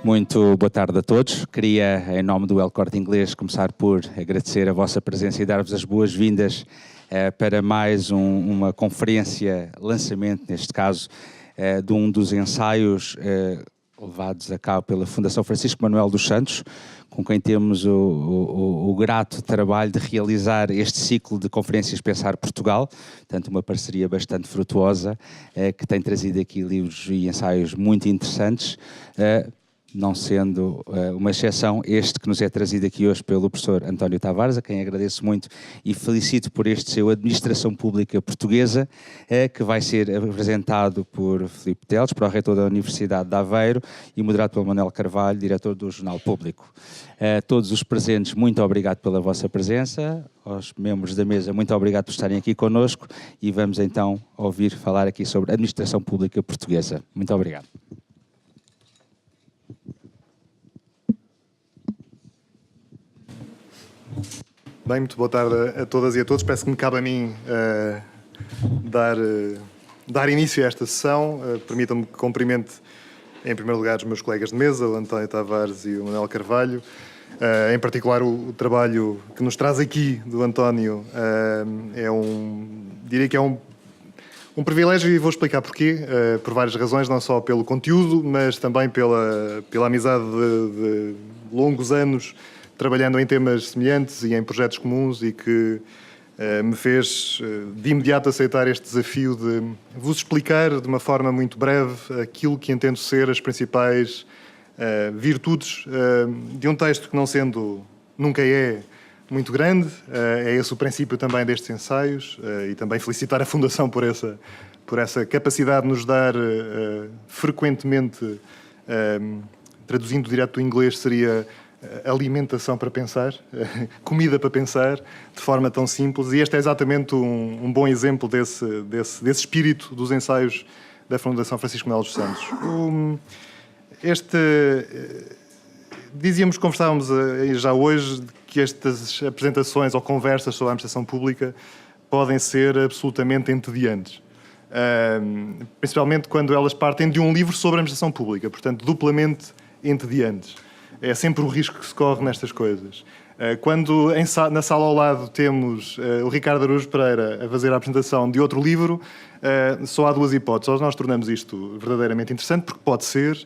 Muito boa tarde a todos. Queria, em nome do El Corte Inglês, começar por agradecer a vossa presença e dar-vos as boas-vindas para mais uma conferência, lançamento, neste caso, de um dos ensaios levados a cabo pela Fundação Francisco Manuel dos Santos, com quem temos o grato trabalho de realizar este ciclo de conferências Pensar Portugal, portanto uma parceria bastante frutuosa, que tem trazido aqui livros e ensaios muito interessantes, não sendo uma exceção este que nos é trazido aqui hoje pelo professor António Tavares, a quem agradeço muito e felicito por este seu Administração Pública Portuguesa, que vai ser apresentado por Filipe Teles, pró-reitor da Universidade de Aveiro, e moderado pelo Manuel Carvalho, diretor do Jornal Público. A todos os presentes, muito obrigado pela vossa presença. Aos membros da mesa, muito obrigado por estarem aqui connosco e vamos então ouvir falar aqui sobre a Administração Pública Portuguesa. Muito obrigado. Bem, muito boa tarde a todas e a todos. Parece que me cabe a mim dar início a esta sessão. Permitam-me que cumprimente, em primeiro lugar, os meus colegas de mesa, o António Tavares e o Manuel Carvalho. Em particular, o trabalho que nos traz aqui do António diria que é um privilégio, e vou explicar porquê, por várias razões, não só pelo conteúdo, mas também pela amizade de longos anos trabalhando em temas semelhantes e em projetos comuns, e que me fez de imediato aceitar este desafio de vos explicar de uma forma muito breve aquilo que entendo ser as principais virtudes de um texto que, não sendo, nunca é muito grande. É esse o princípio também destes ensaios, e também felicitar a Fundação por essa capacidade de nos dar frequentemente, traduzindo direto do inglês, seria alimentação para pensar, comida para pensar, de forma tão simples, e este é exatamente um bom exemplo desse espírito dos ensaios da Fundação Francisco Manuel dos Santos. Conversávamos já hoje que estas apresentações ou conversas sobre a administração pública podem ser absolutamente entediantes, principalmente quando elas partem de um livro sobre a administração pública, portanto duplamente entediantes. É sempre o risco que se corre nestas coisas. Quando na sala ao lado temos o Ricardo Araújo Pereira a fazer a apresentação de outro livro, só há duas hipóteses. Ou nós tornamos isto verdadeiramente interessante, porque pode ser,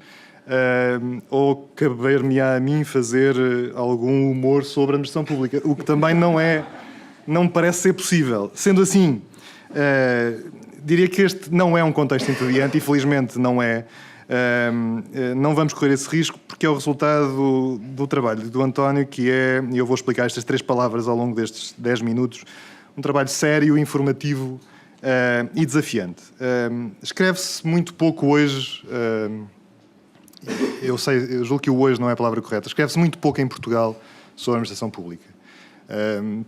ou caber-me-á a mim fazer algum humor sobre a administração pública, o que também não parece ser possível. Sendo assim, diria que este não é um contexto entediante, e felizmente não é. Não vamos correr esse risco, porque é o resultado do trabalho do António, que é, e eu vou explicar estas 3 palavras ao longo destes 10 minutos, um trabalho sério, informativo e desafiante. Escreve-se muito pouco hoje, eu julgo que o hoje não é a palavra correta, escreve-se muito pouco em Portugal sobre a administração pública.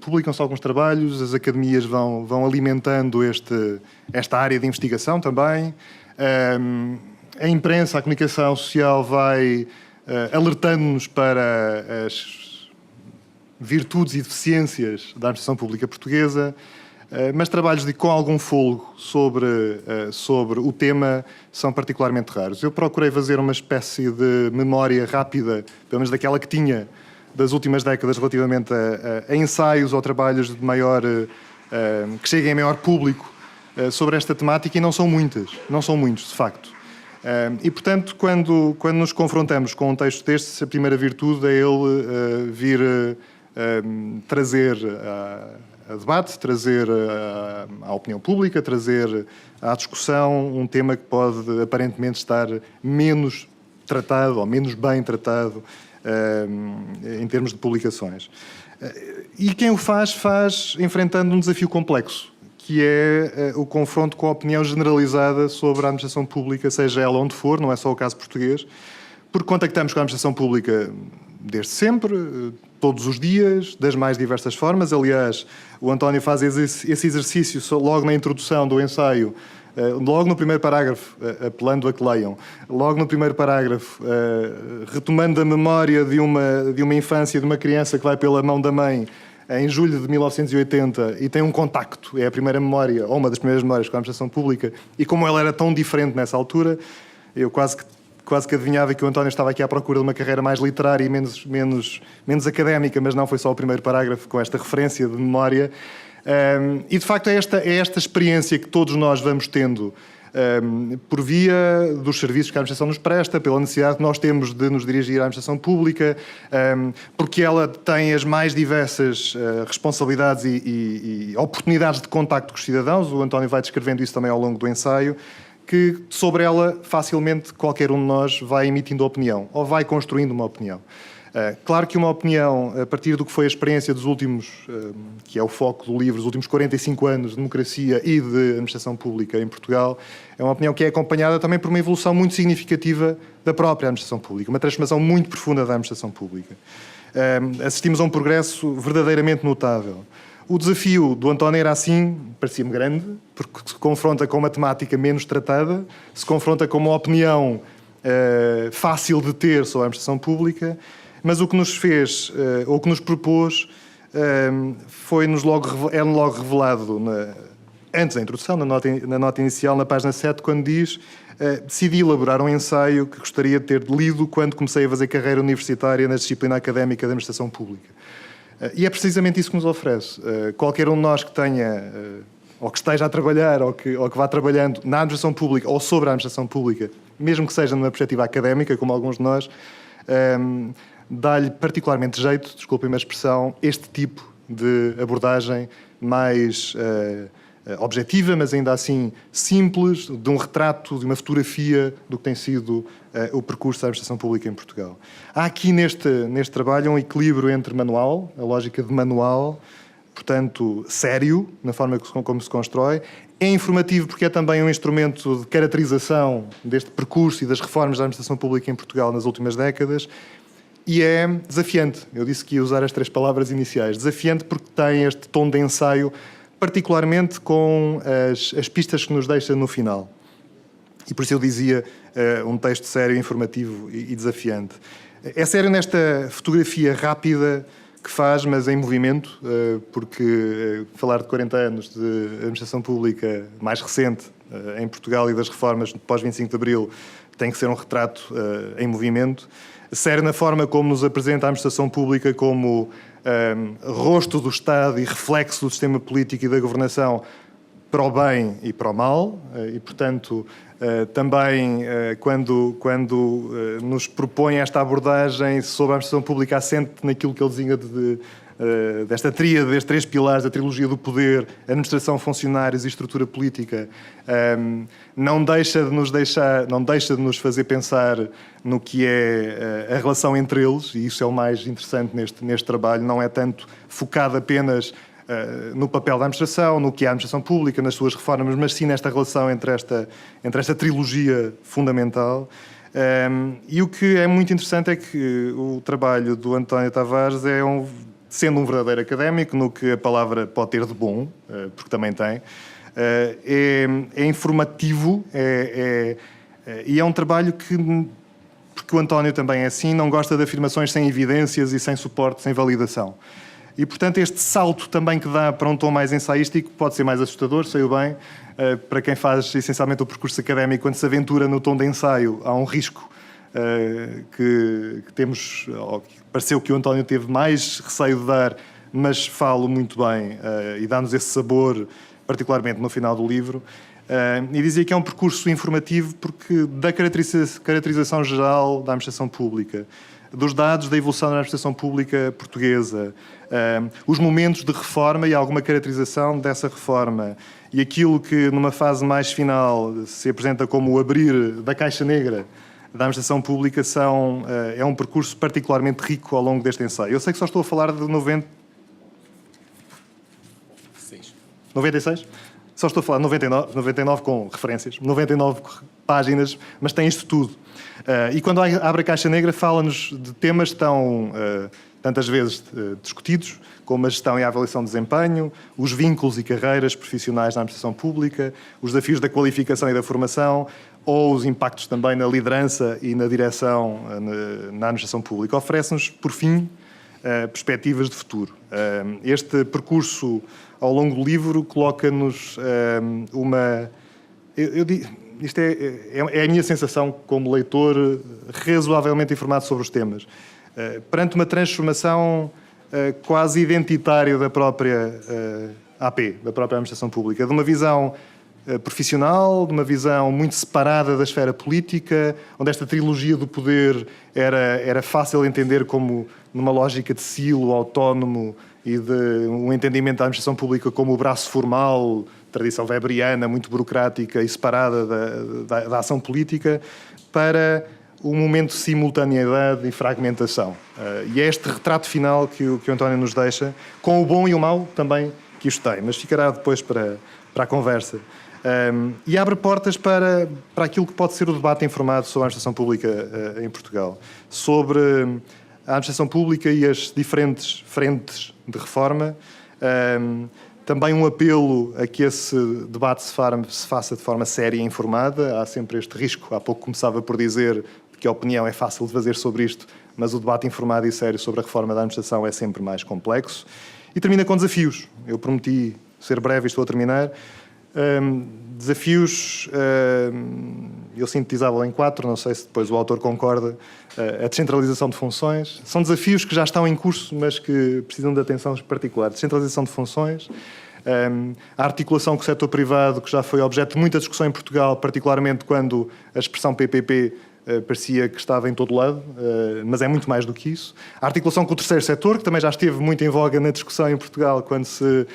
Publicam-se alguns trabalhos, as academias vão alimentando esta área de investigação também. A imprensa, a comunicação social vai alertando-nos para as virtudes e deficiências da administração pública portuguesa, mas trabalhos com algum fôlego sobre o tema são particularmente raros. Eu procurei fazer uma espécie de memória rápida, pelo menos daquela que tinha, das últimas décadas, relativamente a ensaios ou trabalhos de maior, que cheguem a maior público sobre esta temática, e não são muitos, de facto. E, portanto, quando nos confrontamos com um texto destes, a primeira virtude é ele vir trazer a debate, trazer à opinião pública, trazer à discussão um tema que pode aparentemente estar menos tratado ou menos bem tratado em termos de publicações. E quem o faz enfrentando um desafio complexo, que é o confronto com a opinião generalizada sobre a administração pública, seja ela onde for, não é só o caso português, porque contactamos com a administração pública desde sempre, todos os dias, das mais diversas formas. Aliás, o António faz esse exercício logo na introdução do ensaio, logo no primeiro parágrafo, apelando a que leiam, logo no primeiro parágrafo, retomando a memória de uma infância, de uma criança que vai pela mão da mãe, em julho de 1980 e tem um contacto, é a primeira memória, ou uma das primeiras memórias com a administração pública, e como ela era tão diferente nessa altura, eu quase que adivinhava que o António estava aqui à procura de uma carreira mais literária e menos académica, mas não, foi só o primeiro parágrafo com esta referência de memória. E de facto é esta experiência que todos nós vamos tendo por via dos serviços que a administração nos presta, pela necessidade que nós temos de nos dirigir à administração pública, porque ela tem as mais diversas responsabilidades e oportunidades de contacto com os cidadãos. O António vai descrevendo isso também ao longo do ensaio, que sobre ela facilmente qualquer um de nós vai emitindo opinião, ou vai construindo uma opinião. Claro que uma opinião, a partir do que foi a experiência dos últimos, que é o foco do livro, os últimos 45 anos de democracia e de administração pública em Portugal, é uma opinião que é acompanhada também por uma evolução muito significativa da própria administração pública, uma transformação muito profunda da administração pública. Assistimos a um progresso verdadeiramente notável. O desafio do António era assim, parecia-me grande, porque se confronta com uma temática menos tratada, se confronta com uma opinião fácil de ter sobre a administração pública, mas o que nos fez, ou o que nos propôs, é-nos logo revelado, antes da introdução, na nota inicial, na página 7, quando diz: decidi elaborar um ensaio que gostaria de ter lido quando comecei a fazer carreira universitária na disciplina académica da administração pública. E é precisamente isso que nos oferece. Qualquer um de nós que tenha, ou que esteja a trabalhar, ou que vá trabalhando na administração pública ou sobre a administração pública, mesmo que seja numa perspectiva académica, como alguns de nós, dá-lhe particularmente jeito, desculpem-me a expressão, este tipo de abordagem mais objetiva, mas ainda assim simples, de um retrato, de uma fotografia do que tem sido o percurso da administração pública em Portugal. Há aqui neste trabalho um equilíbrio entre manual, a lógica de manual, portanto sério, na forma como se constrói, é informativo porque é também um instrumento de caracterização deste percurso e das reformas da administração pública em Portugal nas últimas décadas, e é desafiante. Eu disse que ia usar as 3 palavras iniciais. Desafiante porque tem este tom de ensaio, particularmente com as pistas que nos deixa no final. E por isso eu dizia um texto sério, informativo e desafiante. É sério nesta fotografia rápida que faz, mas em movimento, porque falar de 40 anos de administração pública mais recente em Portugal e das reformas pós-25 de Abril tem que ser um retrato em movimento. Sério na forma como nos apresenta a administração pública como rosto do Estado e reflexo do sistema político e da governação para o bem e para o mal, e, portanto, também quando nos propõe esta abordagem sobre a administração pública assente naquilo que ele designa desta tríade, destes 3 pilares da trilogia do poder, administração, funcionários e estrutura política, não deixa de nos fazer pensar no que é a relação entre eles, e isso é o mais interessante neste trabalho. Não é tanto focado apenas no papel da administração, no que é a administração pública, nas suas reformas, mas sim nesta relação entre esta trilogia fundamental. E o que é muito interessante é que o trabalho do António Tavares sendo um verdadeiro académico, no que a palavra pode ter de bom, porque também tem, é informativo, e é um trabalho porque o António também é assim, não gosta de afirmações sem evidências e sem suporte, sem validação. E, portanto, este salto também que dá para um tom mais ensaístico pode ser mais assustador, sei bem, para quem faz essencialmente o percurso académico, quando se aventura no tom de ensaio, há um risco que temos, ou que pareceu que o António teve mais receio de dar, mas falo muito bem e dá-nos esse sabor, particularmente no final do livro. E dizia que é um percurso informativo porque da caracterização geral da administração pública, dos dados da evolução da administração pública portuguesa, os momentos de reforma e alguma caracterização dessa reforma, e aquilo que numa fase mais final se apresenta como o abrir da caixa negra da administração pública é um percurso particularmente rico ao longo deste ensaio. Eu sei que só estou a falar de 96? Só estou a falar de 99 com referências, 99 páginas, mas tem isto tudo. E quando abre a caixa negra fala-nos de temas tão tantas vezes discutidos, como a gestão e a avaliação de desempenho, os vínculos e carreiras profissionais na administração pública, os desafios da qualificação e da formação, ou os impactos também na liderança e na direção na administração pública. Oferece-nos, por fim, perspectivas de futuro. Este percurso ao longo do livro coloca-nos uma... Isto é a minha sensação como leitor razoavelmente informado sobre os temas. Perante uma transformação quase identitária da própria AP, da própria administração pública, de uma visão profissional, de uma visão muito separada da esfera política, onde esta trilogia do poder era fácil entender como numa lógica de silo autónomo e de um entendimento da administração pública como o braço formal, tradição weberiana, muito burocrática e separada da ação política, para um momento de simultaneidade e fragmentação. E é este retrato final que o António nos deixa, com o bom e o mau também que isto tem, mas ficará depois para a conversa. E abre portas para aquilo que pode ser o debate informado sobre a administração pública em Portugal, sobre a administração pública e as diferentes frentes de reforma. Também um apelo a que esse debate se faça de forma séria e informada. Há sempre este risco. Há pouco começava por dizer que a opinião é fácil de fazer sobre isto, mas o debate informado e sério sobre a reforma da administração é sempre mais complexo. E termina com desafios. Eu prometi ser breve e estou a terminar. Desafios, eu sintetizava em 4, não sei se depois o autor concorda. A descentralização de funções. São desafios que já estão em curso, mas que precisam de atenção particular. Descentralização de funções. A articulação com o setor privado, que já foi objeto de muita discussão em Portugal, particularmente quando a expressão PPP parecia que estava em todo lado, mas é muito mais do que isso. A articulação com o terceiro setor, que também já esteve muito em voga na discussão em Portugal, quando se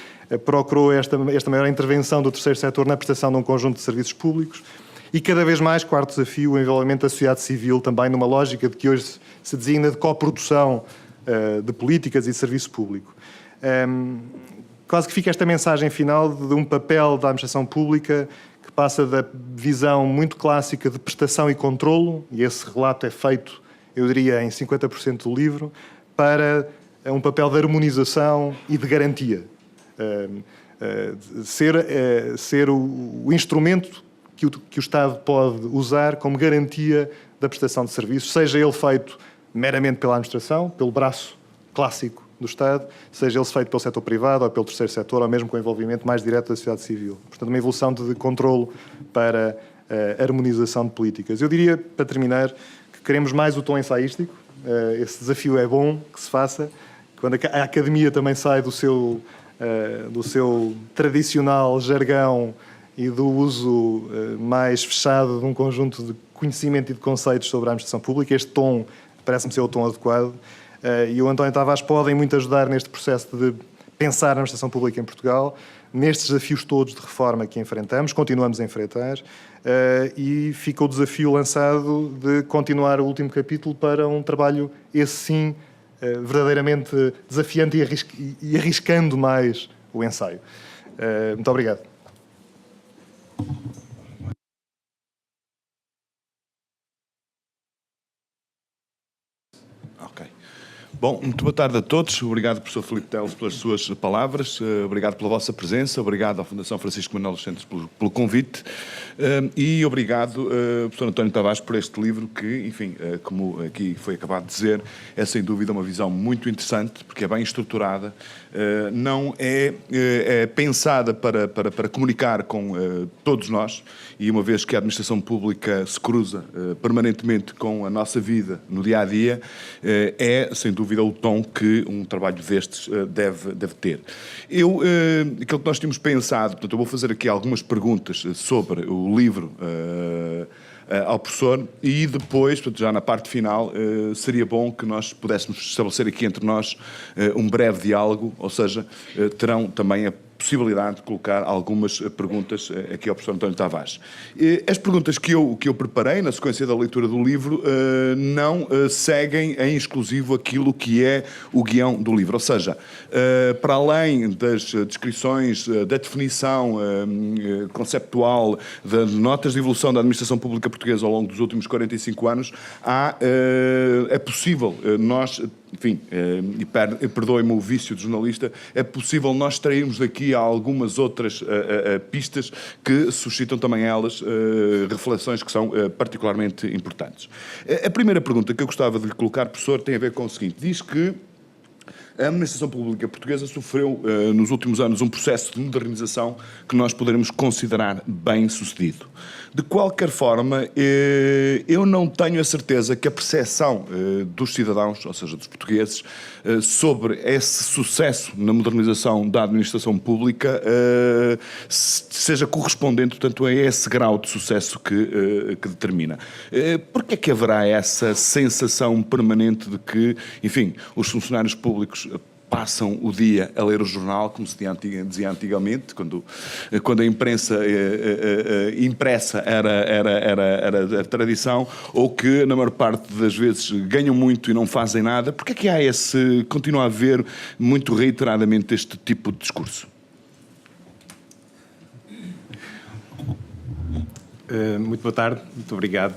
procurou esta maior intervenção do terceiro setor na prestação de um conjunto de serviços públicos. E cada vez mais, quarto desafio, o envolvimento da sociedade civil, também numa lógica de que hoje se designa de coprodução de políticas e de serviço público. Quase que fica esta mensagem final de um papel da administração pública que passa da visão muito clássica de prestação e controlo, e esse relato é feito, eu diria, em 50% do livro, para um papel de harmonização e de garantia. Ser o instrumento que o Estado pode usar como garantia da prestação de serviços, seja ele feito meramente pela administração, pelo braço clássico do Estado, seja ele feito pelo setor privado ou pelo terceiro setor, ou mesmo com o envolvimento mais direto da sociedade civil. Portanto, uma evolução de controlo para a harmonização de políticas. Eu diria, para terminar, que queremos mais o tom ensaístico. Esse desafio é bom que se faça. Quando a academia também sai do seu tradicional jargão e do uso mais fechado de um conjunto de conhecimento e de conceitos sobre a administração pública, este tom parece-me ser o tom adequado. E o António Tavares podem muito ajudar neste processo de pensar na administração pública em Portugal, nestes desafios todos de reforma que enfrentamos, continuamos a enfrentar, e fica o desafio lançado de continuar o último capítulo para um trabalho, esse sim, verdadeiramente desafiante e arriscando mais o ensaio. Muito obrigado. Ok. Bom, muito boa tarde a todos. Obrigado, professor Filipe Teles, pelas suas palavras. Obrigado pela vossa presença. Obrigado à Fundação Francisco Manuel dos Santos pelo convite. E obrigado, professor António Tavares, por este livro que, enfim, como aqui foi acabado de dizer, é sem dúvida uma visão muito interessante, porque é bem estruturada, não é pensada para comunicar com todos nós, e uma vez que a administração pública se cruza permanentemente com a nossa vida no dia-a-dia, é, sem dúvida, o tom que um trabalho destes deve ter. Aquilo que nós tínhamos pensado, portanto, eu vou fazer aqui algumas perguntas sobre o livro ao professor, e depois, portanto, já na parte final, seria bom que nós pudéssemos estabelecer aqui entre nós um breve diálogo, ou seja, terão também a possibilidade de colocar algumas perguntas aqui ao professor António Tavares. As perguntas que eu preparei na sequência da leitura do livro não seguem em exclusivo aquilo que é o guião do livro, ou seja, para além das descrições, da definição conceptual, das notas de evolução da administração pública portuguesa ao longo dos últimos 45 anos, é possível nós, enfim, e perdoem-me o vício de jornalista, é possível nós extrairmos daqui algumas outras pistas que suscitam também elas reflexões que são particularmente importantes. A primeira pergunta que eu gostava de lhe colocar, professor, tem a ver com o seguinte. Diz que A administração pública portuguesa sofreu, nos últimos anos, um processo de modernização que nós poderemos considerar bem-sucedido. De qualquer forma, eu não tenho a certeza que a percepção dos cidadãos, ou seja, dos portugueses, sobre esse sucesso na modernização da administração pública seja correspondente, portanto, a esse grau de sucesso que determina. Porquê é que haverá essa sensação permanente de que, enfim, os funcionários públicos passam o dia a ler o jornal, como se dizia antigamente, quando a imprensa impressa era a tradição, ou que, na maior parte das vezes, ganham muito e não fazem nada? Porquê é que continua a haver muito reiteradamente este tipo de discurso? Muito boa tarde, muito obrigado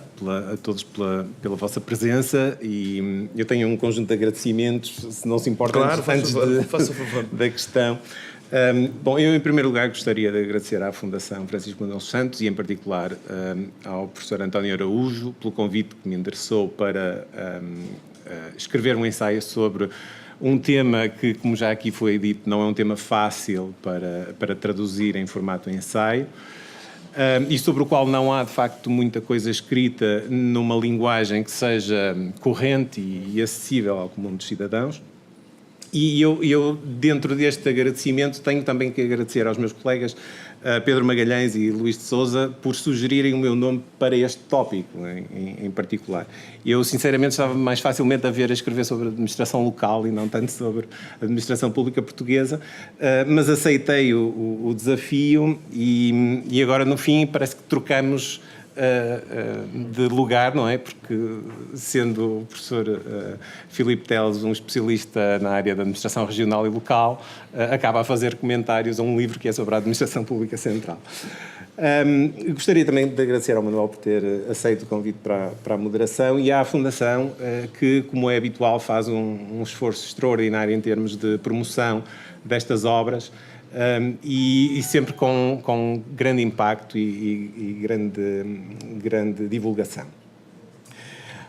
a todos pela vossa presença, e eu tenho um conjunto de agradecimentos, se não se importa, claro, antes da questão. Bom, eu em primeiro lugar gostaria de agradecer à Fundação Francisco Manuel dos Santos e em particular ao professor António Araújo pelo convite que me endereçou para escrever um ensaio sobre um tema que, como já aqui foi dito, não é um tema fácil para traduzir em formato ensaio. E sobre o qual não há, de facto, muita coisa escrita numa linguagem que seja corrente e acessível ao comum dos cidadãos. E eu, dentro deste agradecimento, tenho também que agradecer aos meus colegas Pedro Magalhães e Luís de Sousa por sugerirem o meu nome para este tópico em particular. Eu, sinceramente, estava mais facilmente a escrever sobre a administração local e não tanto sobre a administração pública portuguesa, mas aceitei o desafio e agora, no fim, parece que trocamos de lugar, não é? Porque, sendo o professor Filipe Teles um especialista na área da administração regional e local, acaba a fazer comentários a um livro que é sobre a administração pública central. Gostaria também de agradecer ao Manuel por ter aceito o convite para a moderação e à Fundação, que, como é habitual, faz um esforço extraordinário em termos de promoção destas obras. E sempre com grande impacto e grande divulgação.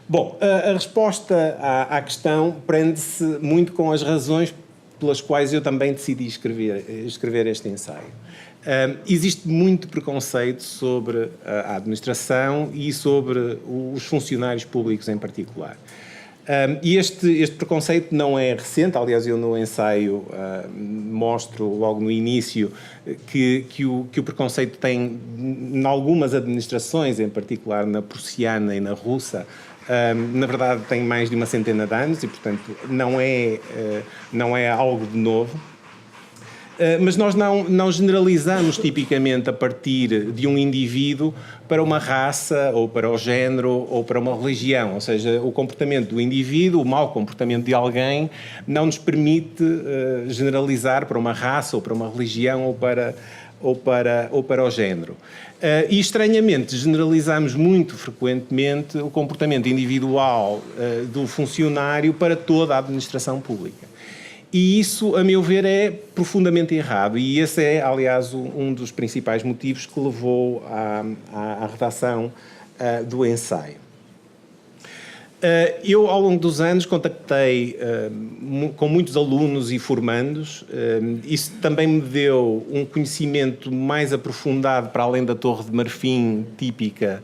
Bom, a resposta à questão prende-se muito com as razões pelas quais eu também decidi escrever este ensaio. Existe muito preconceito sobre a administração e sobre os funcionários públicos em particular. E este preconceito não é recente, aliás, eu no ensaio mostro logo no início que o preconceito tem em algumas administrações, em particular na prussiana e na russa, na verdade tem mais de uma centena de anos e, portanto, não é algo de novo. Mas nós não generalizamos tipicamente a partir de um indivíduo para uma raça, ou para o género, ou para uma religião. Ou seja, o comportamento do indivíduo, o mau comportamento de alguém, não nos permite generalizar para uma raça, ou para uma religião, ou para o género. E, estranhamente, generalizamos muito frequentemente o comportamento individual do funcionário para toda a administração pública. E isso, a meu ver, é profundamente errado. E esse é, aliás, um dos principais motivos que levou à redação do ensaio. Eu, ao longo dos anos, contactei com muitos alunos e formandos. Isso também me deu um conhecimento mais aprofundado, para além da Torre de Marfim típica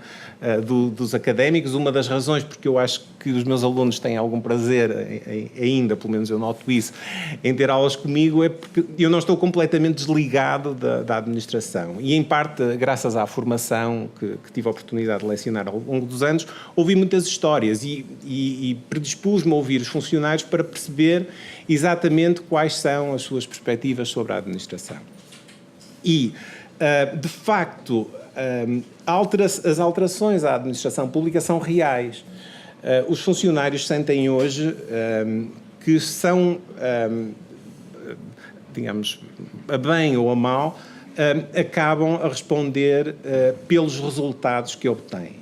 dos académicos. Uma das razões porque eu acho que os meus alunos têm algum prazer ainda, pelo menos eu noto isso, em ter aulas comigo, é porque eu não estou completamente desligado da administração. E, em parte, graças à formação que tive a oportunidade de lecionar ao longo dos anos, ouvi muitas histórias e predispus-me a ouvir os funcionários para perceber exatamente quais são as suas perspectivas sobre a administração. E, de facto, as alterações à administração pública são reais. Os funcionários sentem hoje que são, digamos, a bem ou a mal, acabam a responder pelos resultados que obtêm.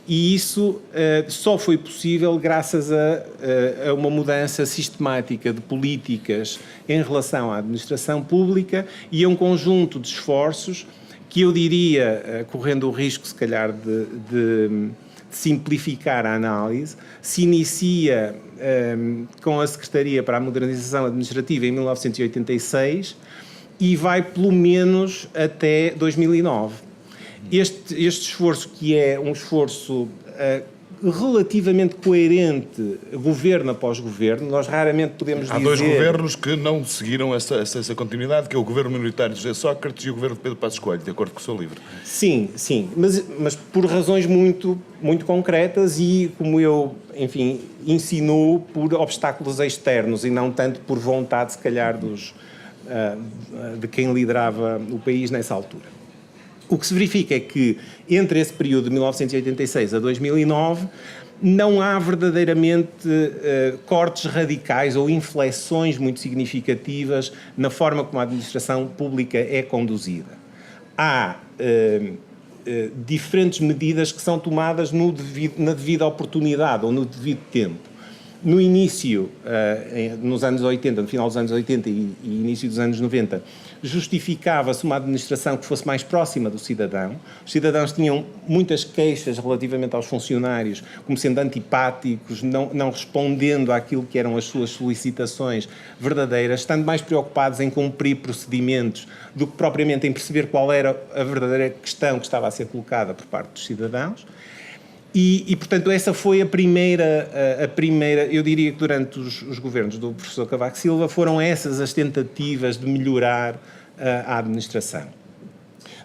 E isso só foi possível graças a uma mudança sistemática de políticas em relação à administração pública e a um conjunto de esforços que eu diria, correndo o risco, se calhar, de simplificar a análise, se inicia com a Secretaria para a Modernização Administrativa em 1986 e vai pelo menos até 2009. Este esforço, que é um esforço relativamente coerente, governo após governo, nós raramente podemos dizer... Há dois governos que não seguiram essa continuidade, que é o governo minoritário de José Sócrates e o governo de Pedro Passos Coelho, de acordo com o seu livro. Sim, mas por razões muito concretas e, como eu, enfim, insinuo, por obstáculos externos e não tanto por vontade, se calhar, de quem liderava o país nessa altura. O que se verifica é que, entre esse período de 1986 a 2009, não há verdadeiramente cortes radicais ou inflexões muito significativas na forma como a administração pública é conduzida. Há diferentes medidas que são tomadas na devida oportunidade ou no devido tempo. No início, nos anos 80, no final dos anos 80 e início dos anos 90, justificava-se uma administração que fosse mais próxima do cidadão. Os cidadãos tinham muitas queixas relativamente aos funcionários, como sendo antipáticos, não respondendo àquilo que eram as suas solicitações verdadeiras, estando mais preocupados em cumprir procedimentos do que propriamente em perceber qual era a verdadeira questão que estava a ser colocada por parte dos cidadãos. E, portanto, essa foi a primeira, eu diria que durante os governos do professor Cavaco Silva foram essas as tentativas de melhorar a administração.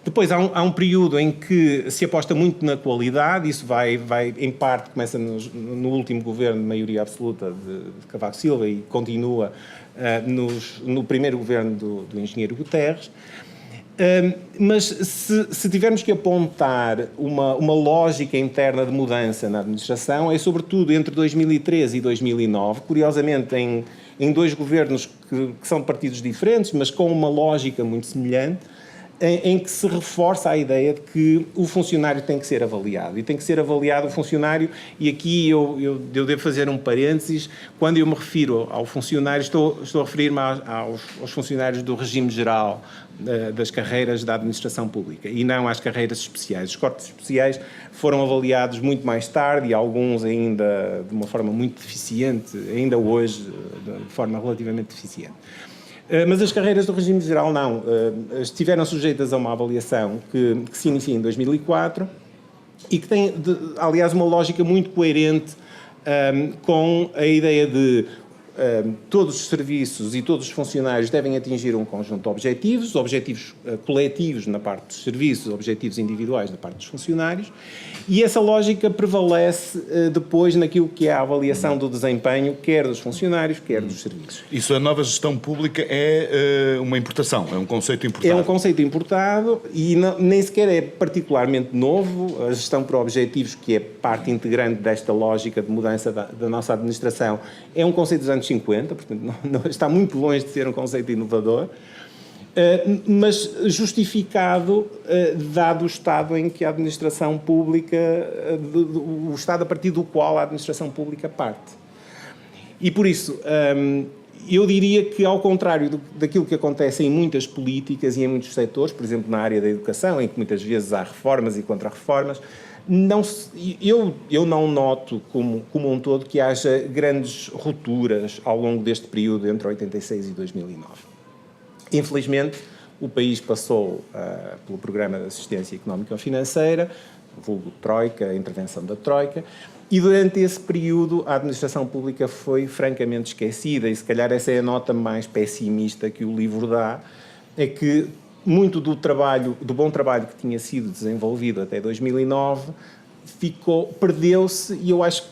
Depois há um período em que se aposta muito na qualidade, isso vai em parte, começa no último governo de maioria absoluta de Cavaco Silva e continua no primeiro governo do engenheiro Guterres. Mas se tivermos que apontar uma lógica interna de mudança na administração, é sobretudo entre 2013 e 2009, curiosamente em dois governos que são de partidos diferentes, mas com uma lógica muito semelhante, em que se reforça a ideia de que o funcionário tem que ser avaliado. E tem que ser avaliado o funcionário, e aqui eu devo fazer um parênteses, quando eu me refiro ao funcionário, estou a referir-me aos funcionários do regime geral das carreiras da administração pública, e não às carreiras especiais. Os cortes especiais foram avaliados muito mais tarde, e alguns ainda de uma forma muito deficiente, ainda hoje, de forma relativamente deficiente. Mas as carreiras do regime geral não. Estiveram sujeitas a uma avaliação que se inicia em 2004 e que tem, aliás, uma lógica muito coerente com a ideia de todos os serviços e todos os funcionários devem atingir um conjunto de objetivos coletivos na parte dos serviços, objetivos individuais na parte dos funcionários, e essa lógica prevalece depois naquilo que é a avaliação do desempenho, quer dos funcionários, quer dos serviços. Isso, a nova gestão pública é uma importação, é um conceito importado. É um conceito importado e nem sequer é particularmente novo. A gestão por objetivos, que é parte integrante desta lógica de mudança da nossa administração, é um conceito dos anos 50, portanto não está muito longe de ser um conceito inovador, mas justificado dado o estado em que a administração pública, o estado a partir do qual a administração pública parte. E por isso, eu diria que, ao contrário daquilo que acontece em muitas políticas e em muitos setores, por exemplo, na área da educação, em que muitas vezes há reformas e contra-reformas, eu não noto como um todo que haja grandes rupturas ao longo deste período entre 86 e 2009. Infelizmente, o país passou pelo Programa de Assistência Económica e Financeira, vulgo Troika, a intervenção da Troika, e durante esse período a administração pública foi francamente esquecida, e se calhar essa é a nota mais pessimista que o livro dá, é que muito do bom trabalho que tinha sido desenvolvido até 2009 perdeu-se, e eu acho que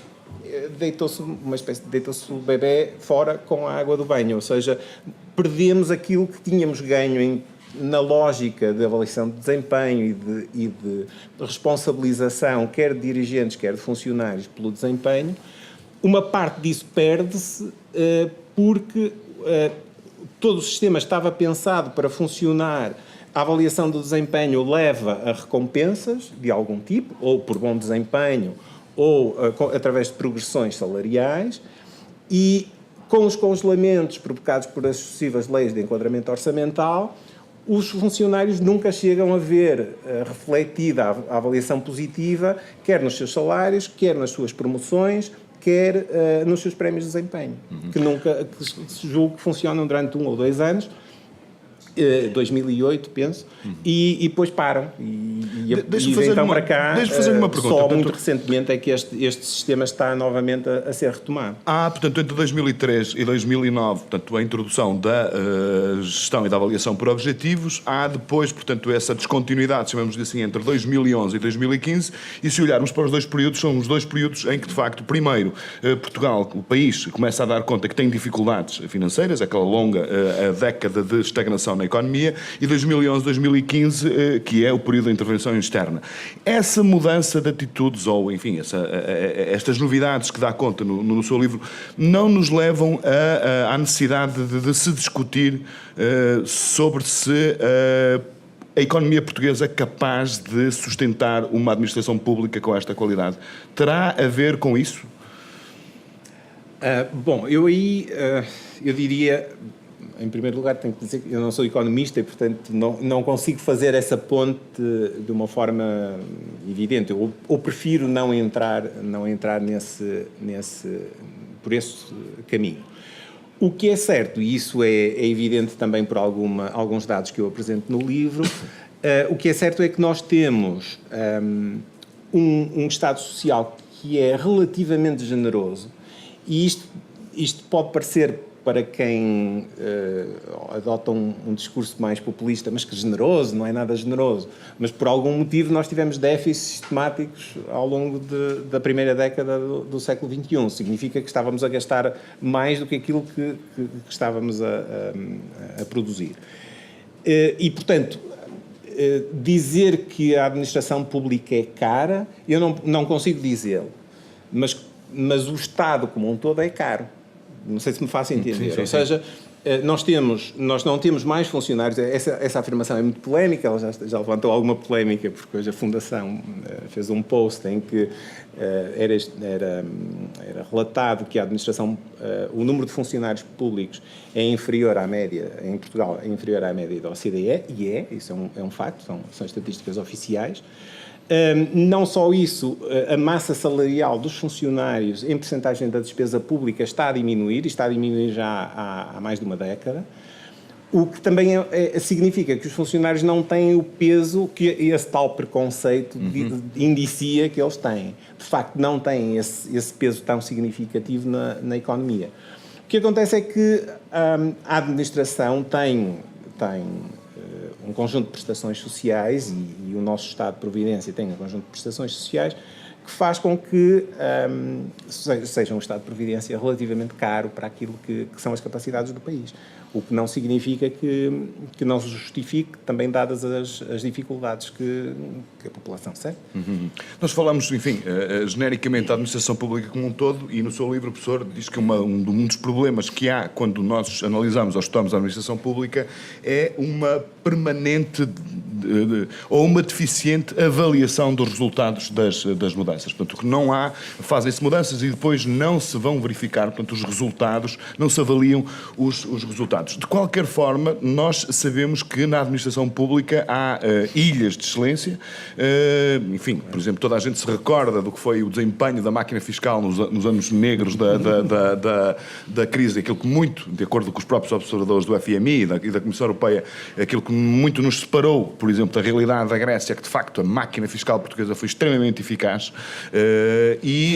deitou-se o bebê fora com a água do banho, ou seja, perdemos aquilo que tínhamos ganho na lógica de avaliação de desempenho e de responsabilização, quer de dirigentes, quer de funcionários, pelo desempenho. Uma parte disso perde-se porque todo o sistema estava pensado para funcionar. A avaliação do desempenho leva a recompensas de algum tipo, ou por bom desempenho, ou através de progressões salariais, e com os congelamentos provocados por as sucessivas leis de enquadramento orçamental, os funcionários nunca chegam a ver refletida a avaliação positiva, quer nos seus salários, quer nas suas promoções, quer nos seus prémios de desempenho, que se julga que funcionam durante 1 ou 2 anos, 2008, penso, e depois param. Deixa-me então para cá, fazer uma pergunta. só muito recentemente é que este sistema está novamente a ser retomado. Portanto, entre 2003 e 2009, portanto, a introdução da gestão e da avaliação por objetivos, há depois, portanto, essa descontinuidade, chamamos de assim, entre 2011 e 2015, e se olharmos para os 2 períodos, são os 2 períodos em que, de facto, primeiro, Portugal, o país, começa a dar conta que tem dificuldades financeiras, aquela longa década de estagnação na economia, e 2011, 2015, que é o período da intervenção externa. Essa mudança de atitudes, ou enfim, estas novidades que dá conta no seu livro, não nos levam à necessidade de se discutir sobre se a economia portuguesa é capaz de sustentar uma administração pública com esta qualidade. Terá a ver com isso? Bom, eu diria... Em primeiro lugar, tenho que dizer que eu não sou economista e, portanto, não consigo fazer essa ponte de uma forma evidente. Ou prefiro não entrar por esse caminho. O que é certo, e isso é evidente também por alguns dados que eu apresento no livro, o que é certo é que nós temos um Estado Social que é relativamente generoso, e isto pode parecer, para quem adota um discurso mais populista, mas que generoso, não é nada generoso. Mas por algum motivo nós tivemos déficits sistemáticos ao longo da primeira década do século XXI. Significa que estávamos a gastar mais do que aquilo que estávamos a produzir. E, portanto, dizer que a administração pública é cara, eu não consigo dizê-lo. Mas o Estado como um todo é caro. Não sei se me faço entender. Ou seja, nós não temos mais funcionários. Essa afirmação é muito polémica, ela já levantou alguma polémica, porque hoje a Fundação fez um post em que era relatado que a administração, o número de funcionários públicos é inferior à média, em Portugal, é inferior à média da OCDE, e isso é um facto, são estatísticas oficiais. Não só isso, a massa salarial dos funcionários em percentagem da despesa pública está a diminuir, e está a diminuir já há mais de uma década, o que também significa que os funcionários não têm o peso que esse tal preconceito indicia que eles têm. De facto, não têm esse peso tão significativo na economia. O que acontece é que a administração tem um conjunto de prestações sociais e o nosso Estado de Providência tem um conjunto de prestações sociais que faz com que seja um Estado de Providência relativamente caro para aquilo que são as capacidades do país. O que não significa que não se justifique, também dadas as dificuldades que a população sente. Nós falamos, enfim, genericamente da administração pública como um todo, e no seu livro o professor diz que um dos problemas que há quando nós analisamos ou estudamos a administração pública é uma permanente ou uma deficiente avaliação dos resultados das mudanças. Portanto, que não fazem-se mudanças e depois não se vão verificar, portanto, os resultados, não se avaliam os resultados. De qualquer forma, nós sabemos que na administração pública há ilhas de excelência. Enfim, por exemplo, toda a gente se recorda do que foi o desempenho da máquina fiscal nos anos negros da crise, aquilo que muito, de acordo com os próprios observadores do FMI e da Comissão Europeia, aquilo que muito nos separou, por exemplo, da realidade da Grécia, que de facto a máquina fiscal portuguesa foi extremamente eficaz,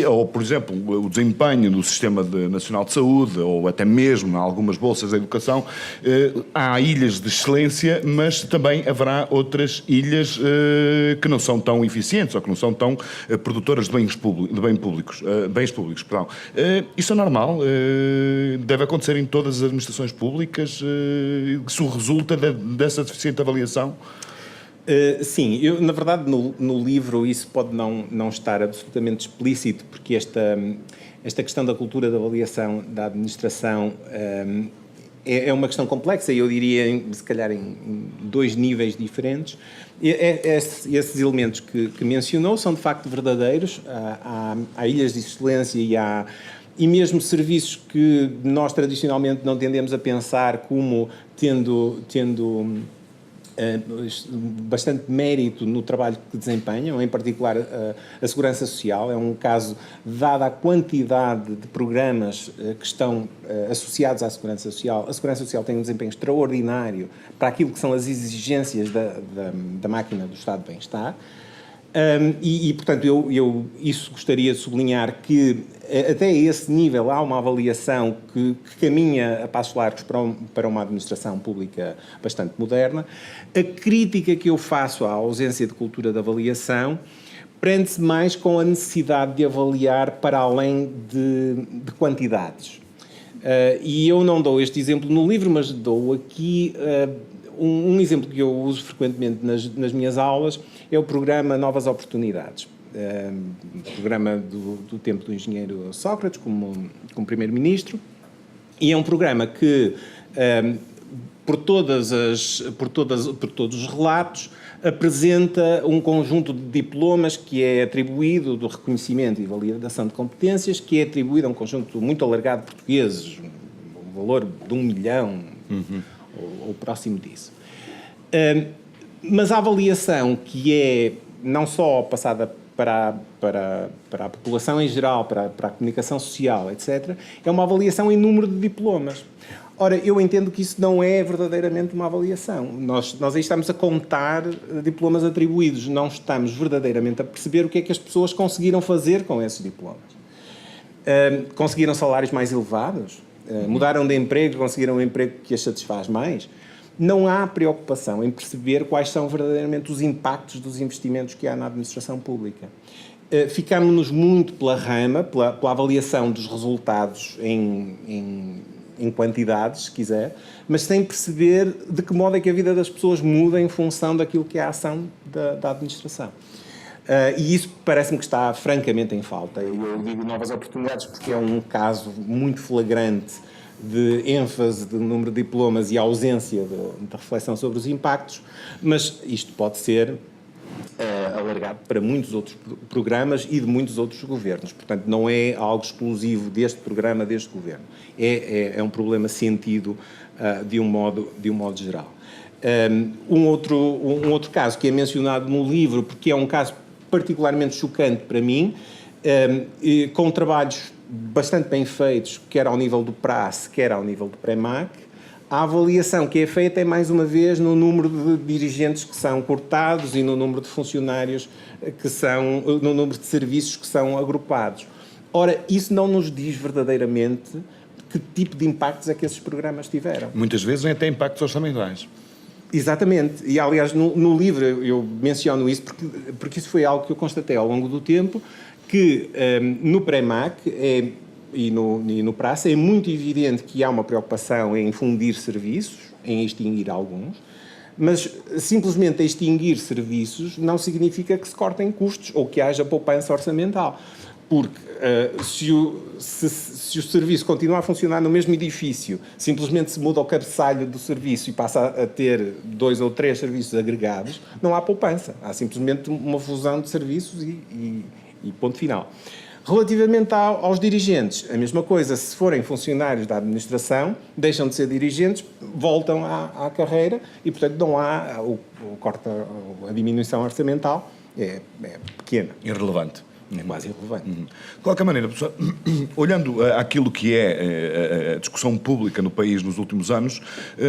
ou, por exemplo, o desempenho do Sistema Nacional de Saúde, ou até mesmo algumas bolsas de educação. Há ilhas de excelência, mas também haverá outras ilhas que não são tão eficientes ou que não são tão produtoras de bens públicos. Isso é normal? Deve acontecer em todas as administrações públicas? Isso resulta dessa deficiente avaliação? Sim, na verdade no livro isso pode não estar absolutamente explícito, porque esta questão da cultura de avaliação da administração é uma questão complexa, e eu diria, se calhar, em 2 níveis diferentes. Esses elementos que mencionou são de facto verdadeiros. Há ilhas de excelência e mesmo serviços que nós tradicionalmente não tendemos a pensar como tendo bastante mérito no trabalho que desempenham, em particular a Segurança Social. É um caso, dada a quantidade de programas que estão associados à Segurança Social. A Segurança Social tem um desempenho extraordinário para aquilo que são as exigências da máquina do Estado de Bem-Estar. Portanto, eu isso gostaria de sublinhar que até esse nível há uma avaliação que caminha a passos largos para uma administração pública bastante moderna. A crítica que eu faço à ausência de cultura de avaliação prende-se mais com a necessidade de avaliar para além de quantidades. E eu não dou este exemplo no livro, mas dou aqui um exemplo que eu uso frequentemente nas minhas aulas, é o programa Novas Oportunidades. Programa do tempo do engenheiro Sócrates, como primeiro-ministro, e é um programa que, por todos os relatos, apresenta um conjunto de diplomas que é atribuído do reconhecimento e validação de competências, que é atribuído a um conjunto muito alargado de portugueses, um valor de 1 milhão, ou próximo disso. Mas a avaliação que é não só passada para a população em geral, para a comunicação social, etc., é uma avaliação em número de diplomas. Ora, eu entendo que isso não é verdadeiramente uma avaliação. Nós aí estamos a contar diplomas atribuídos, não estamos verdadeiramente a perceber o que é que as pessoas conseguiram fazer com esses diplomas. Conseguiram salários mais elevados? Mudaram de emprego, conseguiram um emprego que as satisfaz mais? Não há preocupação em perceber quais são verdadeiramente os impactos dos investimentos que há na administração pública. Ficamos-nos muito pela rama, pela avaliação dos resultados em quantidades, se quiser, mas sem perceber de que modo é que a vida das pessoas muda em função daquilo que é a ação da administração. E isso parece-me que está francamente em falta. Eu digo novas oportunidades porque é um caso muito flagrante de ênfase de número de diplomas e ausência de reflexão sobre os impactos, mas isto pode ser alargado para muitos outros programas e de muitos outros governos. Portanto, não é algo exclusivo deste programa, deste governo. É um problema sentido de um modo geral. Um outro caso que é mencionado no livro, porque é um caso particularmente chocante para mim, com trabalhos bastante bem feitos, quer ao nível do PRAS, quer ao nível do PREMAC, a avaliação que é feita é, mais uma vez, no número de dirigentes que são cortados e no número de funcionários no número de serviços que são agrupados. Ora, isso não nos diz verdadeiramente que tipo de impactos é que esses programas tiveram. Muitas vezes nem até impactos orçamentais. Exatamente. E, aliás, no livro eu menciono isso porque isso foi algo que eu constatei ao longo do tempo, que no PREMAC e no PRAS é muito evidente que há uma preocupação em fundir serviços, em extinguir alguns, mas simplesmente extinguir serviços não significa que se cortem custos ou que haja poupança orçamental. Porque se o serviço continua a funcionar no mesmo edifício, simplesmente se muda o cabeçalho do serviço e passa a ter 2 ou 3 serviços agregados, não há poupança. Há simplesmente uma fusão de serviços e ponto final. Relativamente aos dirigentes, a mesma coisa. Se forem funcionários da administração, deixam de ser dirigentes, voltam à carreira e, portanto, não há a diminuição orçamental é pequena. Irrelevante. É quase irrelevante. De qualquer maneira, professor, olhando aquilo que é a discussão pública no país nos últimos anos,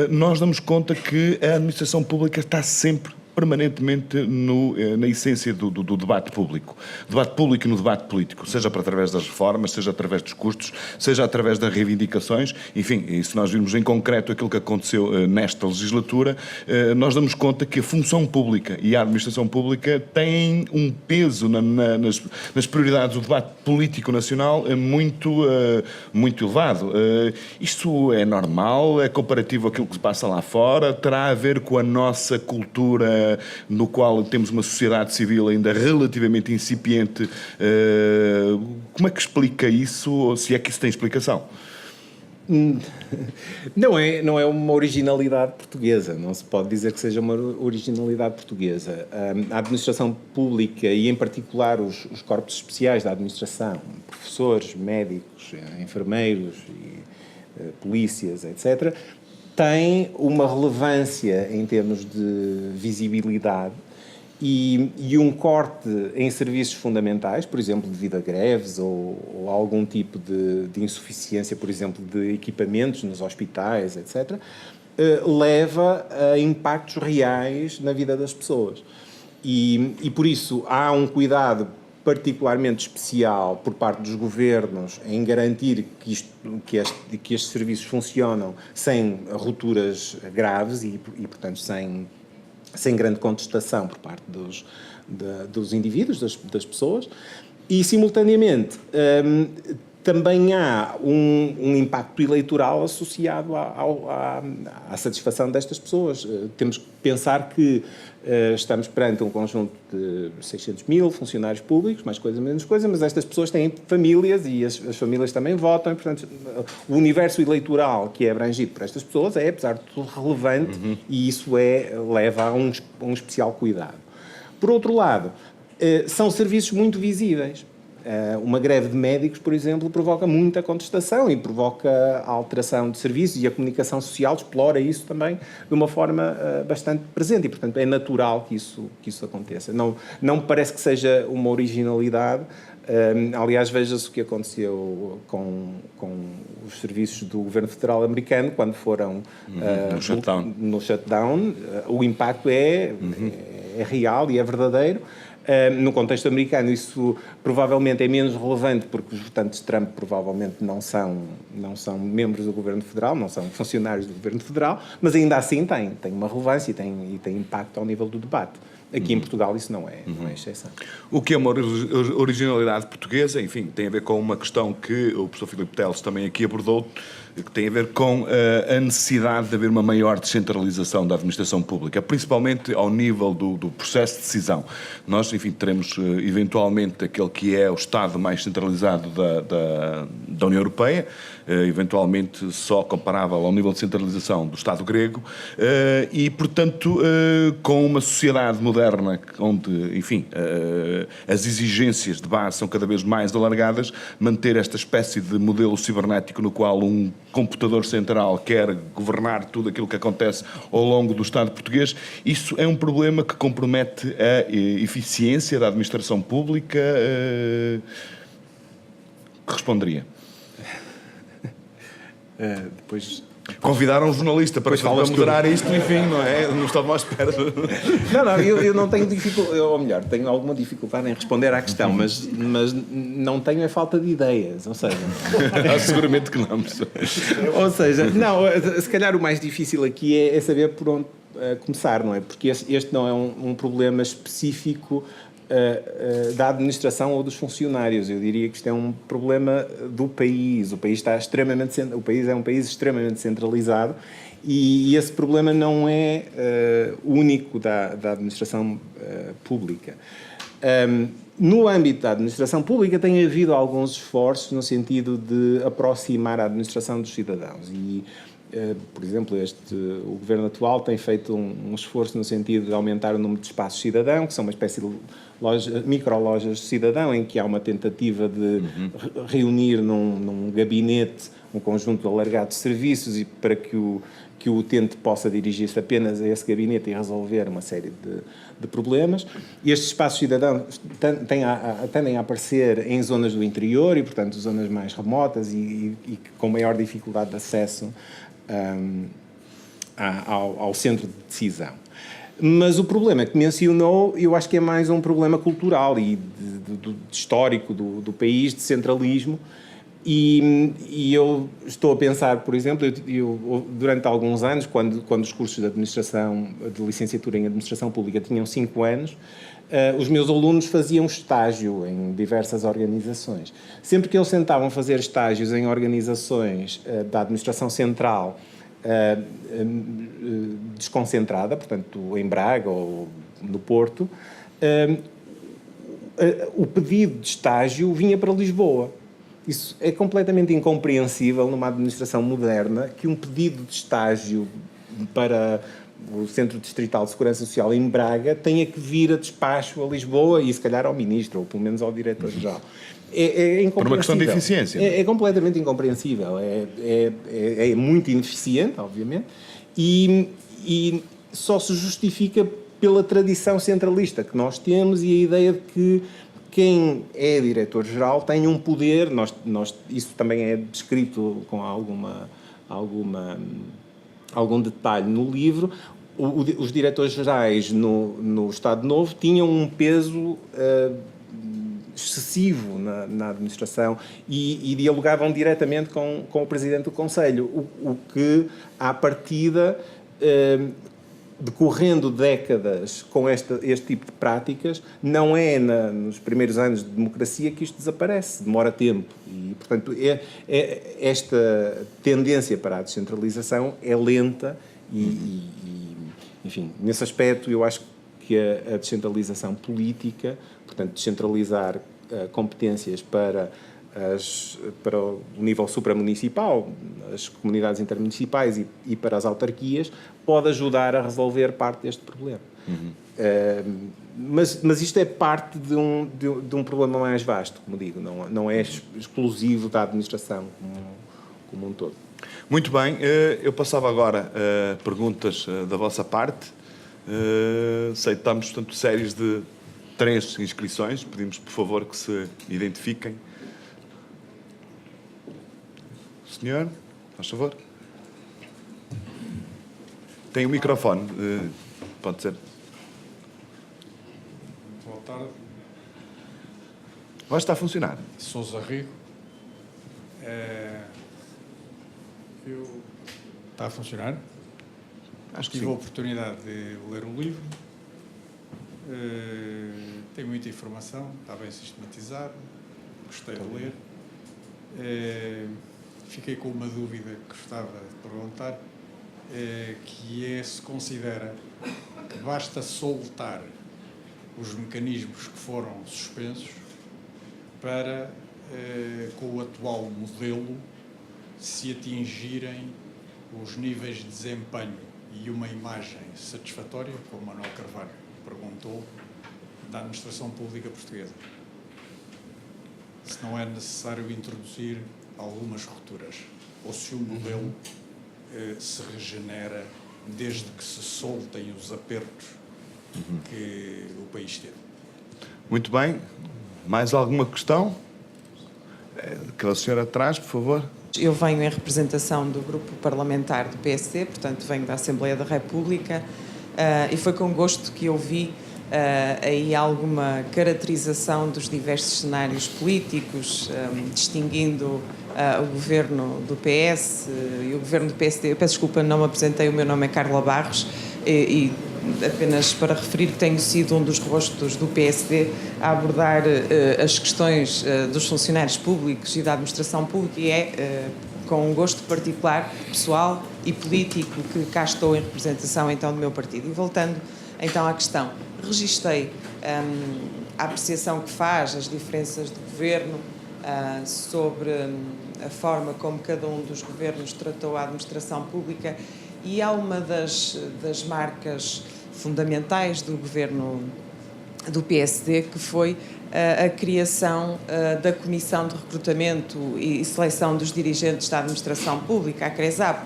nós damos conta que a administração pública está sempre permanentemente na essência do debate público. Debate público e no debate político, seja através das reformas, seja através dos custos, seja através das reivindicações. Enfim, e se nós virmos em concreto aquilo que aconteceu nesta legislatura, nós damos conta que a função pública e a administração pública têm um peso nas prioridades do debate político nacional muito elevado. Isto é normal? É comparativo àquilo que se passa lá fora? Terá a ver com a nossa cultura, no qual temos uma sociedade civil ainda relativamente incipiente? Como é que explica isso, ou se é que isso tem explicação? Não é uma originalidade portuguesa, não se pode dizer que seja uma originalidade portuguesa. A administração pública e, em particular, os corpos especiais da administração, professores, médicos, enfermeiros, polícias, etc., tem uma relevância em termos de visibilidade e um corte em serviços fundamentais, por exemplo, devido a greves ou algum tipo de insuficiência, por exemplo, de equipamentos nos hospitais, etc., leva a impactos reais na vida das pessoas. E por isso há um cuidado particularmente especial por parte dos governos em garantir que estes serviços funcionam sem rupturas graves e portanto, sem grande contestação por parte dos indivíduos, das pessoas, e, simultaneamente, também há um impacto eleitoral associado à satisfação destas pessoas. Temos que pensar que estamos perante um conjunto de 600 mil funcionários públicos, mais coisa, menos coisa, mas estas pessoas têm famílias e as famílias também votam, e, portanto, o universo eleitoral que é abrangido por estas pessoas é, apesar de tudo, relevante e isso leva a um especial cuidado. Por outro lado, são serviços muito visíveis. Uma greve de médicos, por exemplo, provoca muita contestação e provoca alteração de serviços, e a comunicação social explora isso também de uma forma bastante presente e, portanto, é natural que isso aconteça. Não me parece que seja uma originalidade. Aliás, veja-se o que aconteceu com os serviços do governo federal americano quando foram no shutdown. O impacto é real e é verdadeiro. No contexto americano, isso provavelmente é menos relevante porque os votantes de Trump provavelmente não são membros do governo federal, não são funcionários do governo federal, mas ainda assim tem uma relevância e tem impacto ao nível do debate. Aqui em Portugal isso não é exceção. O que é uma originalidade portuguesa, enfim, tem a ver com uma questão que o professor Filipe Teles também aqui abordou, que tem a ver com a necessidade de haver uma maior descentralização da administração pública, principalmente ao nível do processo de decisão. Nós, enfim, teremos eventualmente aquele que é o Estado mais centralizado da União Europeia, eventualmente só comparável ao nível de centralização do Estado grego, e, portanto, com uma sociedade moderna onde, enfim, as exigências de base são cada vez mais alargadas, manter esta espécie de modelo cibernético no qual um computador central quer governar tudo aquilo que acontece ao longo do Estado português, isso é um problema que compromete a eficiência da administração pública. Que responderia? Depois... Convidaram um jornalista para moderar isto, enfim, não é? Não estavam à espera. Não, eu não tenho dificuldade, ou melhor, tenho alguma dificuldade em responder à questão, mas não tenho a falta de ideias, ou seja... Seguramente que não. Ou seja, não, se calhar o mais difícil aqui é saber por onde começar, não é? Porque este não é um problema específico da administração ou dos funcionários. Eu diria que isto é um problema do país. O país é um país extremamente centralizado e esse problema não é único da administração pública. No âmbito da administração pública tem havido alguns esforços no sentido de aproximar a administração dos cidadãos e, por exemplo, o governo atual tem feito um esforço no sentido de aumentar o número de espaços cidadão, que são uma espécie de microlojas de cidadão, em que há uma tentativa de reunir num gabinete um conjunto alargado de serviços e para que o utente possa dirigir-se apenas a esse gabinete e resolver uma série de problemas. E estes espaços cidadãos tendem a aparecer em zonas do interior e, portanto, zonas mais remotas e com maior dificuldade de acesso ao centro de decisão. Mas o problema que mencionou, eu acho que é mais um problema cultural e histórico do país, de centralismo. E eu estou a pensar, por exemplo, durante alguns anos, quando os cursos de administração, de licenciatura em administração pública tinham 5 anos, os meus alunos faziam estágio em diversas organizações. Sempre que eles tentavam fazer estágios em organizações da administração central, desconcentrada, portanto, em Braga ou no Porto, o pedido de estágio vinha para Lisboa. Isso é completamente incompreensível numa administração moderna que um pedido de estágio para o Centro Distrital de Segurança Social em Braga tenha que vir a despacho a Lisboa e se calhar ao Ministro, ou pelo menos ao Diretor-Geral. É incompreensível. Por uma questão de eficiência. É completamente incompreensível. É muito ineficiente, obviamente, e só se justifica pela tradição centralista que nós temos e a ideia de que quem é diretor-geral tem um poder, isso também é descrito com algum detalhe no livro. Os diretores-gerais no Estado Novo tinham um peso excessivo na administração e dialogavam diretamente com o Presidente do Conselho, o que, à partida, decorrendo décadas com este tipo de práticas, não é nos primeiros anos de democracia que isto desaparece, demora tempo. E, portanto, esta tendência para a descentralização é lenta e, enfim, nesse aspecto eu acho que a descentralização política, portanto, descentralizar competências para o nível supramunicipal, as comunidades intermunicipais e para as autarquias, pode ajudar a resolver parte deste problema. Mas isto é parte de um problema mais vasto, como digo, não é exclusivo da administração como um todo. Muito bem, eu passava agora a perguntas da vossa parte. Sei que estamos, portanto, séries de 3 inscrições. Pedimos, por favor, que se identifiquem. Senhor, faz favor. Tem o microfone, pode ser. Boa tarde. Vai estar a funcionar. Sousa Rigo. Está a funcionar? Acho que Tive a sim. oportunidade de ler o livro. Tem muita informação, está bem sistematizado. Gostei de ler. Fiquei com uma dúvida que gostava de perguntar, que é se considera que basta soltar os mecanismos que foram suspensos para, com o atual modelo, se atingirem os níveis de desempenho e uma imagem satisfatória, como Manuel Carvalho perguntou, da administração pública portuguesa. Se não é necessário introduzir algumas rupturas, ou se o modelo se regenera desde que se soltem os apertos que o país teve. Muito bem. Mais alguma questão? Aquela senhora atrás, por favor. Eu venho em representação do grupo parlamentar do PSD, portanto venho da Assembleia da República, e foi com gosto que eu vi aí alguma caracterização dos diversos cenários políticos, distinguindo o governo do PS e o governo do PSD. Eu peço desculpa, não me apresentei, o meu nome é Carla Barros e apenas para referir que tenho sido um dos rostos do PSD a abordar as questões dos funcionários públicos e da administração pública e com um gosto particular, pessoal e político, que cá estou em representação então do meu partido. E voltando então à questão, registrei a apreciação que faz, as diferenças do governo, sobre a forma como cada um dos governos tratou a administração pública, e há uma das marcas fundamentais do governo do PSD, que foi a criação da Comissão de Recrutamento e Seleção dos Dirigentes da Administração Pública, a CRESAP,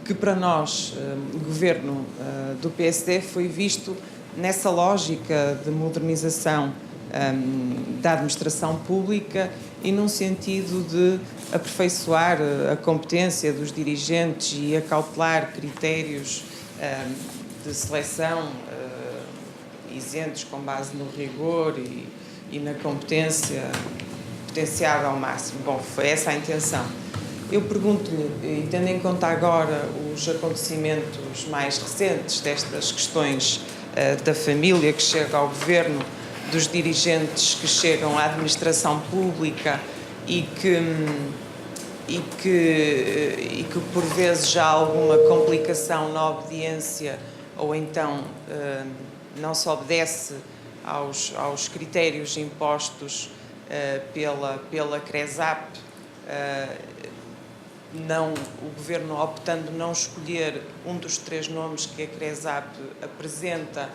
que para nós, o governo do PSD, foi visto nessa lógica de modernização da administração pública e num sentido de aperfeiçoar a competência dos dirigentes e acautelar critérios de seleção isentos com base no rigor e na competência potenciada ao máximo. Bom, foi essa a intenção. Eu pergunto-lhe, e tendo em conta agora os acontecimentos mais recentes destas questões da família que chega ao governo, dos dirigentes que chegam à administração pública e que por vezes já há alguma complicação na obediência ou então não se obedece aos critérios impostos pela CRESAP, o Governo optando não escolher um dos 3 nomes que a CRESAP apresenta,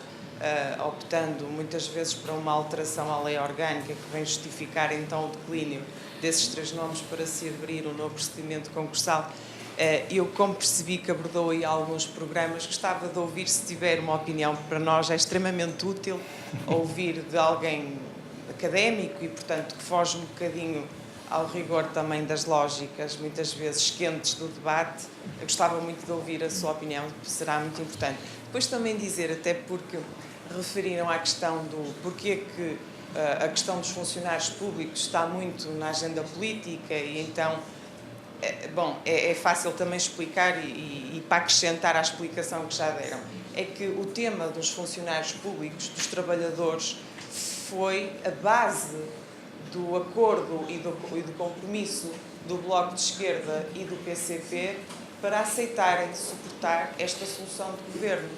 optando muitas vezes para uma alteração à lei orgânica que vem justificar então o declínio desses 3 nomes para se abrir um novo procedimento concursal. Eu, como percebi que abordou aí alguns programas, gostava de ouvir, se tiver uma opinião. Para nós é extremamente útil ouvir de alguém académico e, portanto, que foge um bocadinho ao rigor também das lógicas, muitas vezes quentes, do debate. Eu gostava muito de ouvir a sua opinião, será muito importante. Depois também dizer, até porque referiram à questão do porquê que a questão dos funcionários públicos está muito na agenda política e então, é fácil também explicar e para acrescentar à explicação que já deram. É que o tema dos funcionários públicos, dos trabalhadores, foi a base do acordo e do compromisso do Bloco de Esquerda e do PCP para aceitarem suportar esta solução de governo.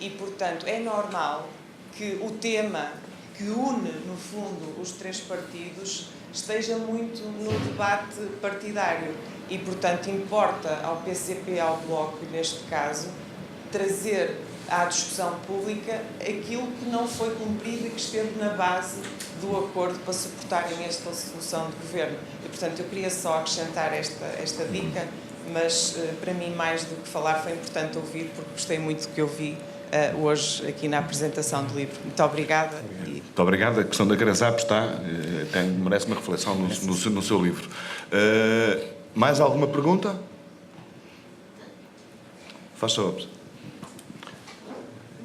E, portanto, é normal que o tema que une, no fundo, os 3 partidos esteja muito no debate partidário. E, portanto, importa ao PCP e ao Bloco, neste caso, trazer à discussão pública aquilo que não foi cumprido e que esteve na base do acordo para suportarem esta solução de governo. E, portanto, eu queria só acrescentar esta dica, mas para mim, mais do que falar, foi importante ouvir, porque gostei muito do que eu vi hoje aqui na apresentação do livro. Muito obrigada. Muito obrigado. A questão da CRESAP merece uma reflexão no seu livro. Mais alguma pergunta? Faz favor.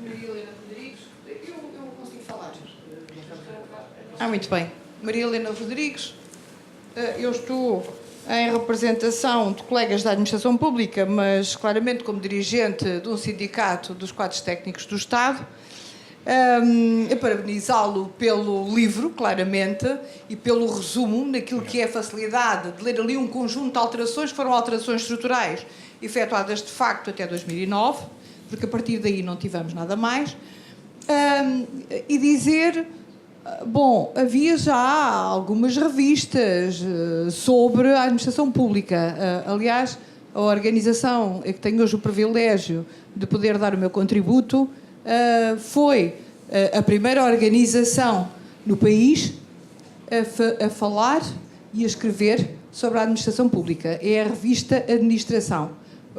Maria Helena Rodrigues. Eu consigo falar. Muito bem. Maria Helena Rodrigues. Eu estou em representação de colegas da administração pública, mas claramente como dirigente de um sindicato dos quadros técnicos do Estado, a parabenizá-lo pelo livro, claramente, e pelo resumo naquilo que é a facilidade de ler ali um conjunto de alterações, que foram alterações estruturais efetuadas de facto até 2009, porque a partir daí não tivemos nada mais, e dizer... Bom, havia já algumas revistas sobre a administração pública. Aliás, a organização em que tenho hoje o privilégio de poder dar o meu contributo foi a primeira organização no país a falar e a escrever sobre a administração pública. É a revista Administração.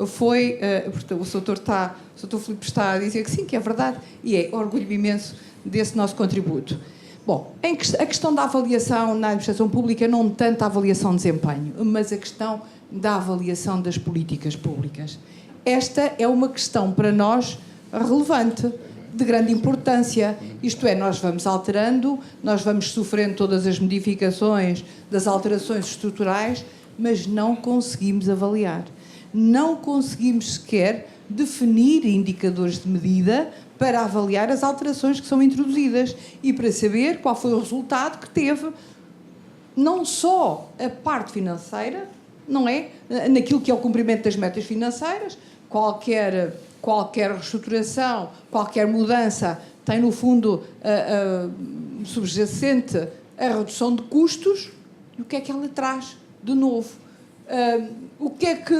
Foi, portanto, o Sr. Filipe está a dizer que sim, que é verdade, e é orgulho imenso desse nosso contributo. Bom, a questão da avaliação na administração pública, não tanto a avaliação de desempenho, mas a questão da avaliação das políticas públicas. Esta é uma questão para nós relevante, de grande importância. Isto é, nós vamos alterando, nós vamos sofrendo todas as modificações das alterações estruturais, mas não conseguimos avaliar. Não conseguimos sequer definir indicadores de medida para avaliar as alterações que são introduzidas e para saber qual foi o resultado que teve não só a parte financeira, não é? Naquilo que é o cumprimento das metas financeiras, qualquer reestruturação, qualquer mudança tem no fundo subjacente a redução de custos, e o que é que ela traz de novo? O que é que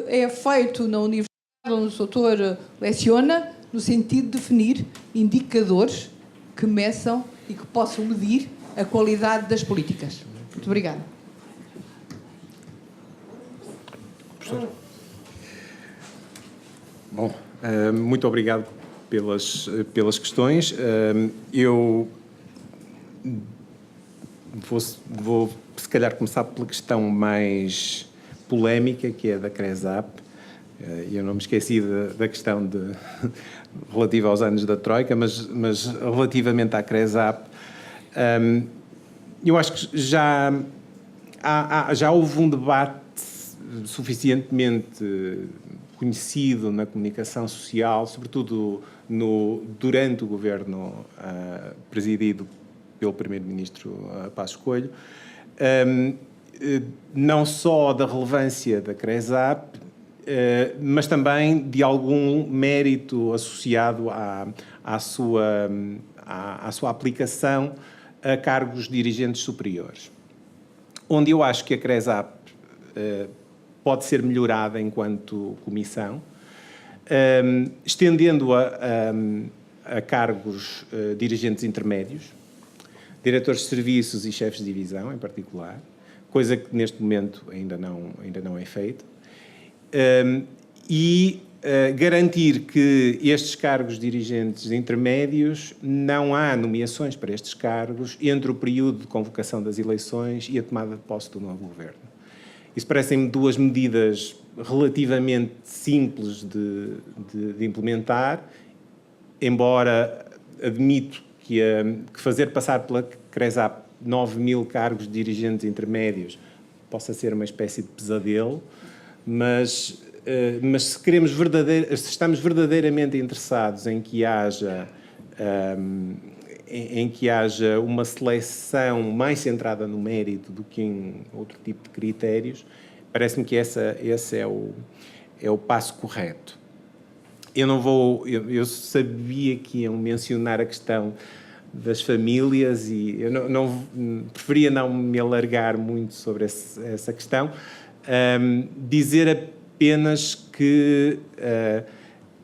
é feito na universidade onde o doutor leciona, no sentido de definir indicadores que meçam e que possam medir a qualidade das políticas. Muito obrigada. Bom, muito obrigado pelas questões. Eu vou, se calhar, começar pela questão mais polémica, que é da CRESAP. Eu não me esqueci da questão relativa aos anos da Troika, mas relativamente à CRESAP, eu acho que já houve um debate suficientemente conhecido na comunicação social, sobretudo durante o governo presidido pelo Primeiro-Ministro Passos Coelho, não só da relevância da CRESAP, mas também de algum mérito associado à sua aplicação a cargos dirigentes superiores. Onde eu acho que a CRESAP pode ser melhorada enquanto comissão, estendendo-a a cargos dirigentes intermédios, diretores de serviços e chefes de divisão, em particular, coisa que neste momento ainda não é feita, e garantir que estes cargos dirigentes intermédios, não há nomeações para estes cargos entre o período de convocação das eleições e a tomada de posse do novo governo. Isso parecem-me duas medidas relativamente simples de implementar, embora admito que fazer passar pela CRESAP 9.000 cargos de dirigentes intermédios possa ser uma espécie de pesadelo, mas se estamos verdadeiramente interessados em que haja uma seleção mais centrada no mérito do que em outro tipo de critérios, parece-me que esse é o passo correto. Eu sabia que iam mencionar a questão das famílias e eu preferia não me alargar muito sobre essa questão. Dizer apenas que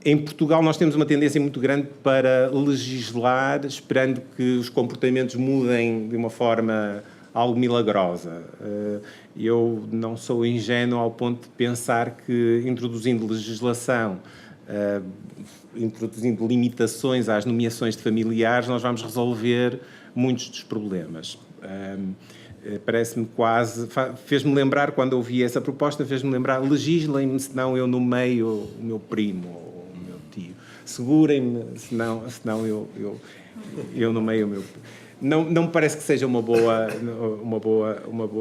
em Portugal nós temos uma tendência muito grande para legislar esperando que os comportamentos mudem de uma forma algo milagrosa. Eu não sou ingênuo ao ponto de pensar que introduzindo legislação, introduzindo limitações às nomeações de familiares, nós vamos resolver muitos dos problemas. Parece-me quase... Fez-me lembrar, quando ouvi essa proposta, fez-me lembrar, legislem-me, senão eu nomeio o meu primo ou o meu tio. Segurem-me, senão eu nomeio o meu primo. Não me parece que seja uma boa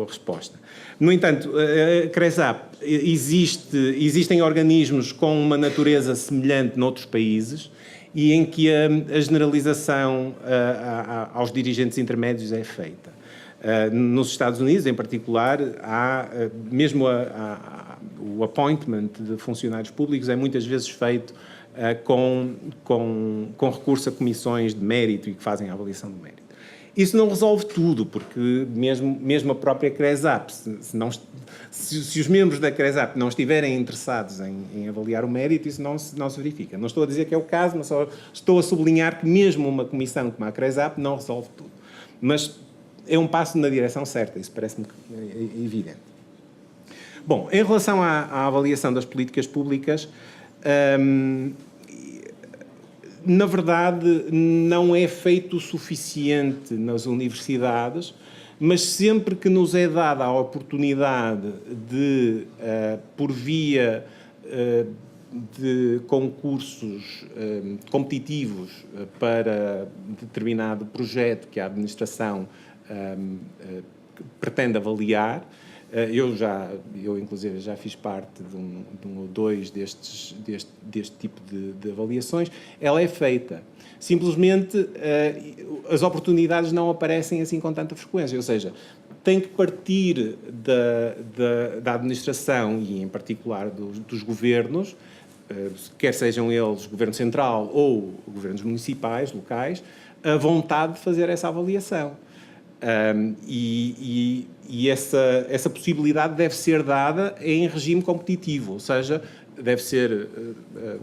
resposta. No entanto, a CRESAP existem organismos com uma natureza semelhante noutros países e em que a generalização aos dirigentes intermédios é feita. Nos Estados Unidos, em particular, há mesmo o appointment de funcionários públicos é muitas vezes feito com recurso a comissões de mérito e que fazem a avaliação do mérito. Isso não resolve tudo, porque mesmo a própria CRESAP, se os membros da CRESAP não estiverem interessados em avaliar o mérito, isso não se verifica. Não estou a dizer que é o caso, mas só estou a sublinhar que mesmo uma comissão como a CRESAP não resolve tudo. Mas é um passo na direção certa, isso parece-me evidente. Bom, em relação à avaliação das políticas públicas, na verdade, não é feito o suficiente nas universidades, mas sempre que nos é dada a oportunidade de, por via de concursos competitivos para determinado projeto que a administração pretende avaliar, eu inclusive já fiz parte de um ou dois deste tipo de avaliações, ela é feita. Simplesmente as oportunidades não aparecem assim com tanta frequência, ou seja, tem que partir da administração e em particular dos governos, quer sejam eles governo central ou governos municipais, locais, a vontade de fazer essa avaliação. E essa possibilidade deve ser dada em regime competitivo, ou seja, deve ser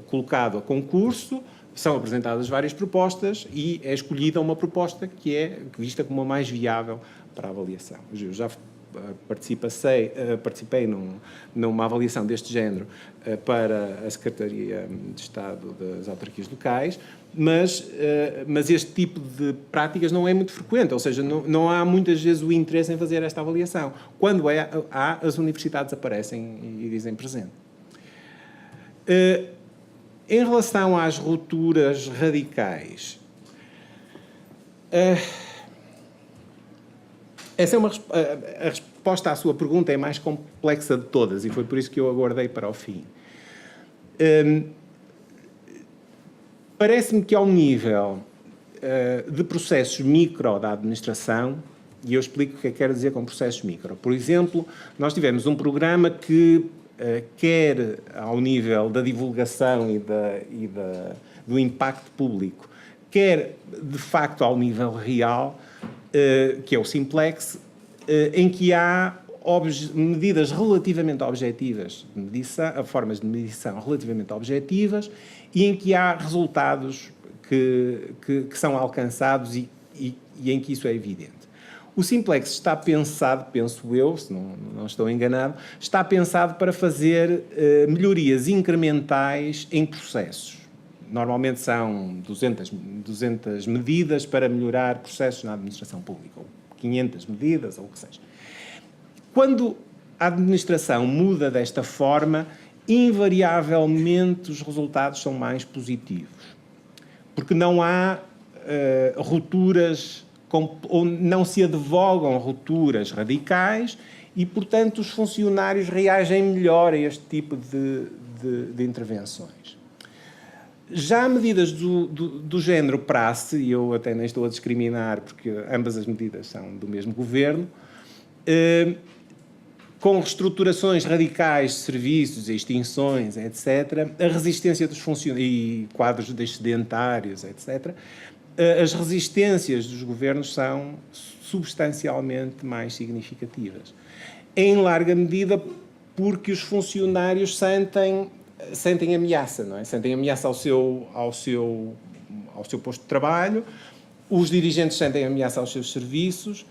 colocado a concurso, são apresentadas várias propostas e é escolhida uma proposta que é vista como a mais viável para a avaliação. Eu já participei numa avaliação deste género para a Secretaria de Estado das Autarquias Locais, mas este tipo de práticas não é muito frequente, ou seja, não há muitas vezes o interesse em fazer esta avaliação. Quando há, as universidades aparecem e dizem presente. Em relação às rupturas radicais, essa é a resposta à sua pergunta é mais complexa de todas e foi por isso que eu aguardei para o fim. Parece-me que ao nível de processos micro da administração, e eu explico o que é que quero dizer com processos micro. Por exemplo, nós tivemos um programa que quer ao nível da divulgação e do impacto público, quer de facto ao nível real, que é o Simplex, em que há medidas relativamente objetivas de medição, formas de medição relativamente objetivas, e em que há resultados que são alcançados e em que isso é evidente. O Simplex está pensado, penso eu, se não estou enganado, está pensado para fazer melhorias incrementais em processos. Normalmente são 200 medidas para melhorar processos na administração pública, ou 500 medidas, ou o que seja. Quando a administração muda desta forma, invariavelmente os resultados são mais positivos. Porque não há rupturas, ou não se advogam rupturas radicais e, portanto, os funcionários reagem melhor a este tipo de intervenções. Já medidas do género praxe, e eu até nem estou a discriminar, porque ambas as medidas são do mesmo governo, com reestruturações radicais de serviços, extinções, etc., a resistência dos funcionários e quadros excedentários, etc., as resistências dos governos são substancialmente mais significativas. Em larga medida porque os funcionários sentem ameaça, não é? Sentem ameaça ao seu posto de trabalho, os dirigentes sentem ameaça aos seus serviços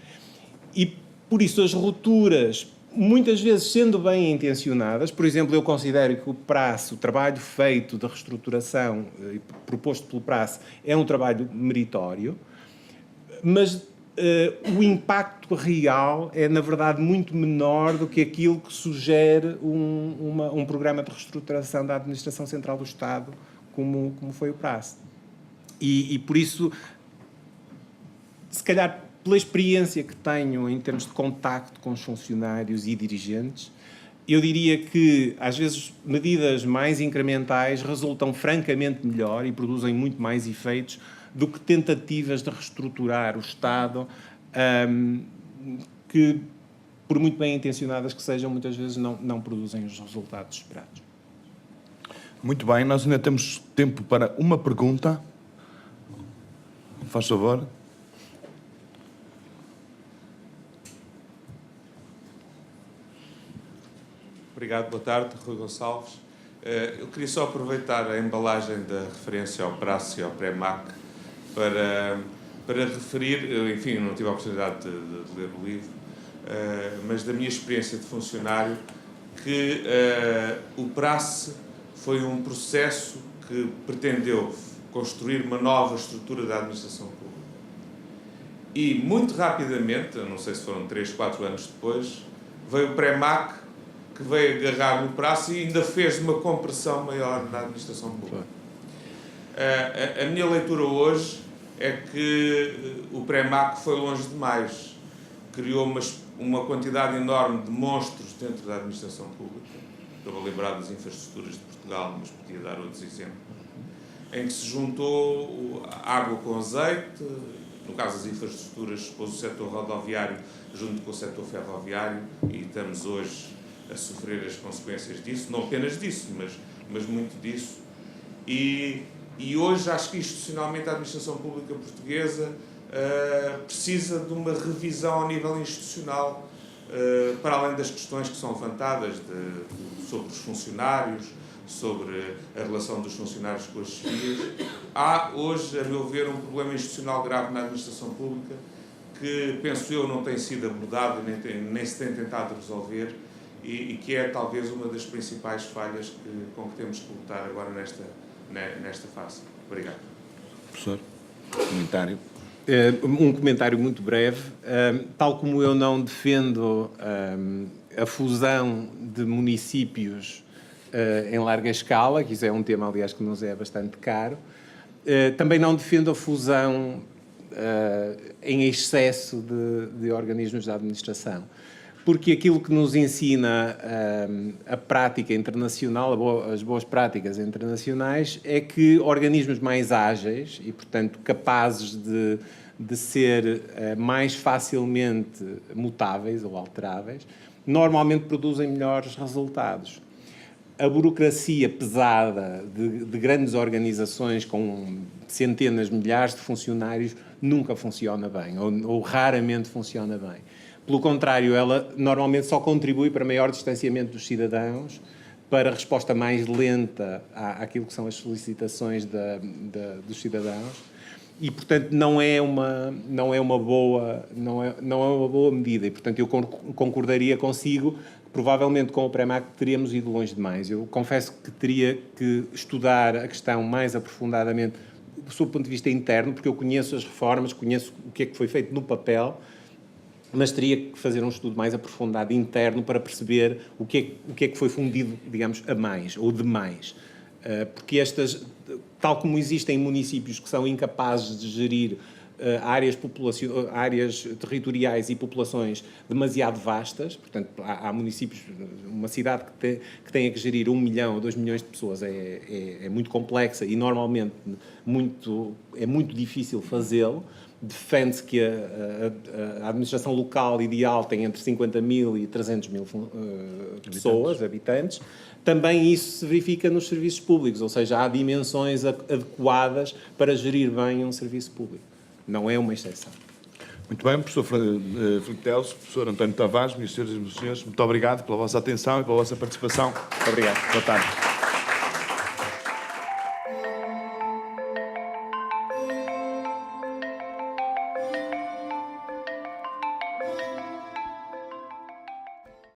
e, por isso, as rupturas, muitas vezes sendo bem intencionadas, por exemplo, eu considero que o praxe, o trabalho feito de reestruturação proposto pelo praxe, é um trabalho meritório, mas o impacto real é, na verdade, muito menor do que aquilo que sugere um programa de reestruturação da Administração Central do Estado, como foi o praxe. E por isso, se calhar, pela experiência que tenho em termos de contacto com os funcionários e dirigentes, eu diria que, às vezes, medidas mais incrementais resultam francamente melhor e produzem muito mais efeitos do que tentativas de reestruturar o Estado, que, por muito bem intencionadas que sejam, muitas vezes não produzem os resultados esperados. Muito bem, nós ainda temos tempo para uma pergunta. Faz favor. Obrigado, boa tarde, Rui Gonçalves. Eu queria só aproveitar a embalagem da referência ao praxe e ao pré-MAC para referir, enfim, não tive a oportunidade de ler o livro, mas da minha experiência de funcionário, que o praxe foi um processo que pretendeu construir uma nova estrutura da administração pública. E, muito rapidamente, não sei se foram 3, 4 anos depois, veio o pré-MAC, que veio agarrar no praxe e ainda fez uma compressão maior na administração pública. A minha leitura hoje é que o pré-MAC foi longe demais. Criou uma quantidade enorme de monstros dentro da administração pública. Estou a lembrar das infraestruturas de Portugal, mas podia dar outros exemplos. Em que se juntou água com azeite, no caso das infraestruturas, pôs o setor rodoviário junto com o setor ferroviário, e estamos hoje a sofrer as consequências disso, não apenas disso, mas muito disso. E hoje acho que institucionalmente a administração pública portuguesa precisa de uma revisão ao nível institucional, para além das questões que são levantadas sobre os funcionários, sobre a relação dos funcionários com as chefias. Há hoje, a meu ver, um problema institucional grave na administração pública que, penso eu, não tem sido abordado e nem se tem tentado resolver, e que é talvez uma das principais falhas com que temos que lutar agora nesta fase. Obrigado. Professor, comentário. Um comentário muito breve. Tal como eu não defendo a fusão de municípios em larga escala, que isso é um tema, aliás, que nos é bastante caro, também não defendo a fusão em excesso de organismos da administração. Porque aquilo que nos ensina a prática internacional, as boas práticas internacionais, é que organismos mais ágeis e, portanto, capazes de ser mais facilmente mutáveis ou alteráveis, normalmente produzem melhores resultados. A burocracia pesada de grandes organizações com centenas, milhares de funcionários nunca funciona bem, ou raramente funciona bem. Pelo contrário, ela normalmente só contribui para maior distanciamento dos cidadãos, para resposta mais lenta àquilo que são as solicitações dos cidadãos. E, portanto, não é uma boa medida. E, portanto, eu concordaria consigo que, provavelmente, com o PREMAC teríamos ido longe demais. Eu confesso que teria que estudar a questão mais aprofundadamente do seu ponto de vista interno, porque eu conheço as reformas, conheço o que é que foi feito no papel, mas teria que fazer um estudo mais aprofundado interno para perceber o que é que foi fundido, digamos, a mais ou demais. Porque tal como existem municípios que são incapazes de gerir áreas territoriais e populações demasiado vastas, portanto, há municípios, uma cidade que tenha que gerir 1 milhão ou 2 milhões de pessoas é muito complexa e normalmente é muito difícil fazê-lo. Defende-se que a administração local ideal tem entre 50 mil e 300 mil pessoas, habitantes. Também isso se verifica nos serviços públicos, ou seja, há dimensões adequadas para gerir bem um serviço público. Não é uma exceção. Muito bem, professor Filipe Teles, professor António Tavares, meus senhores e meus senhores, muito obrigado pela vossa atenção e pela vossa participação. Muito obrigado. Boa tarde.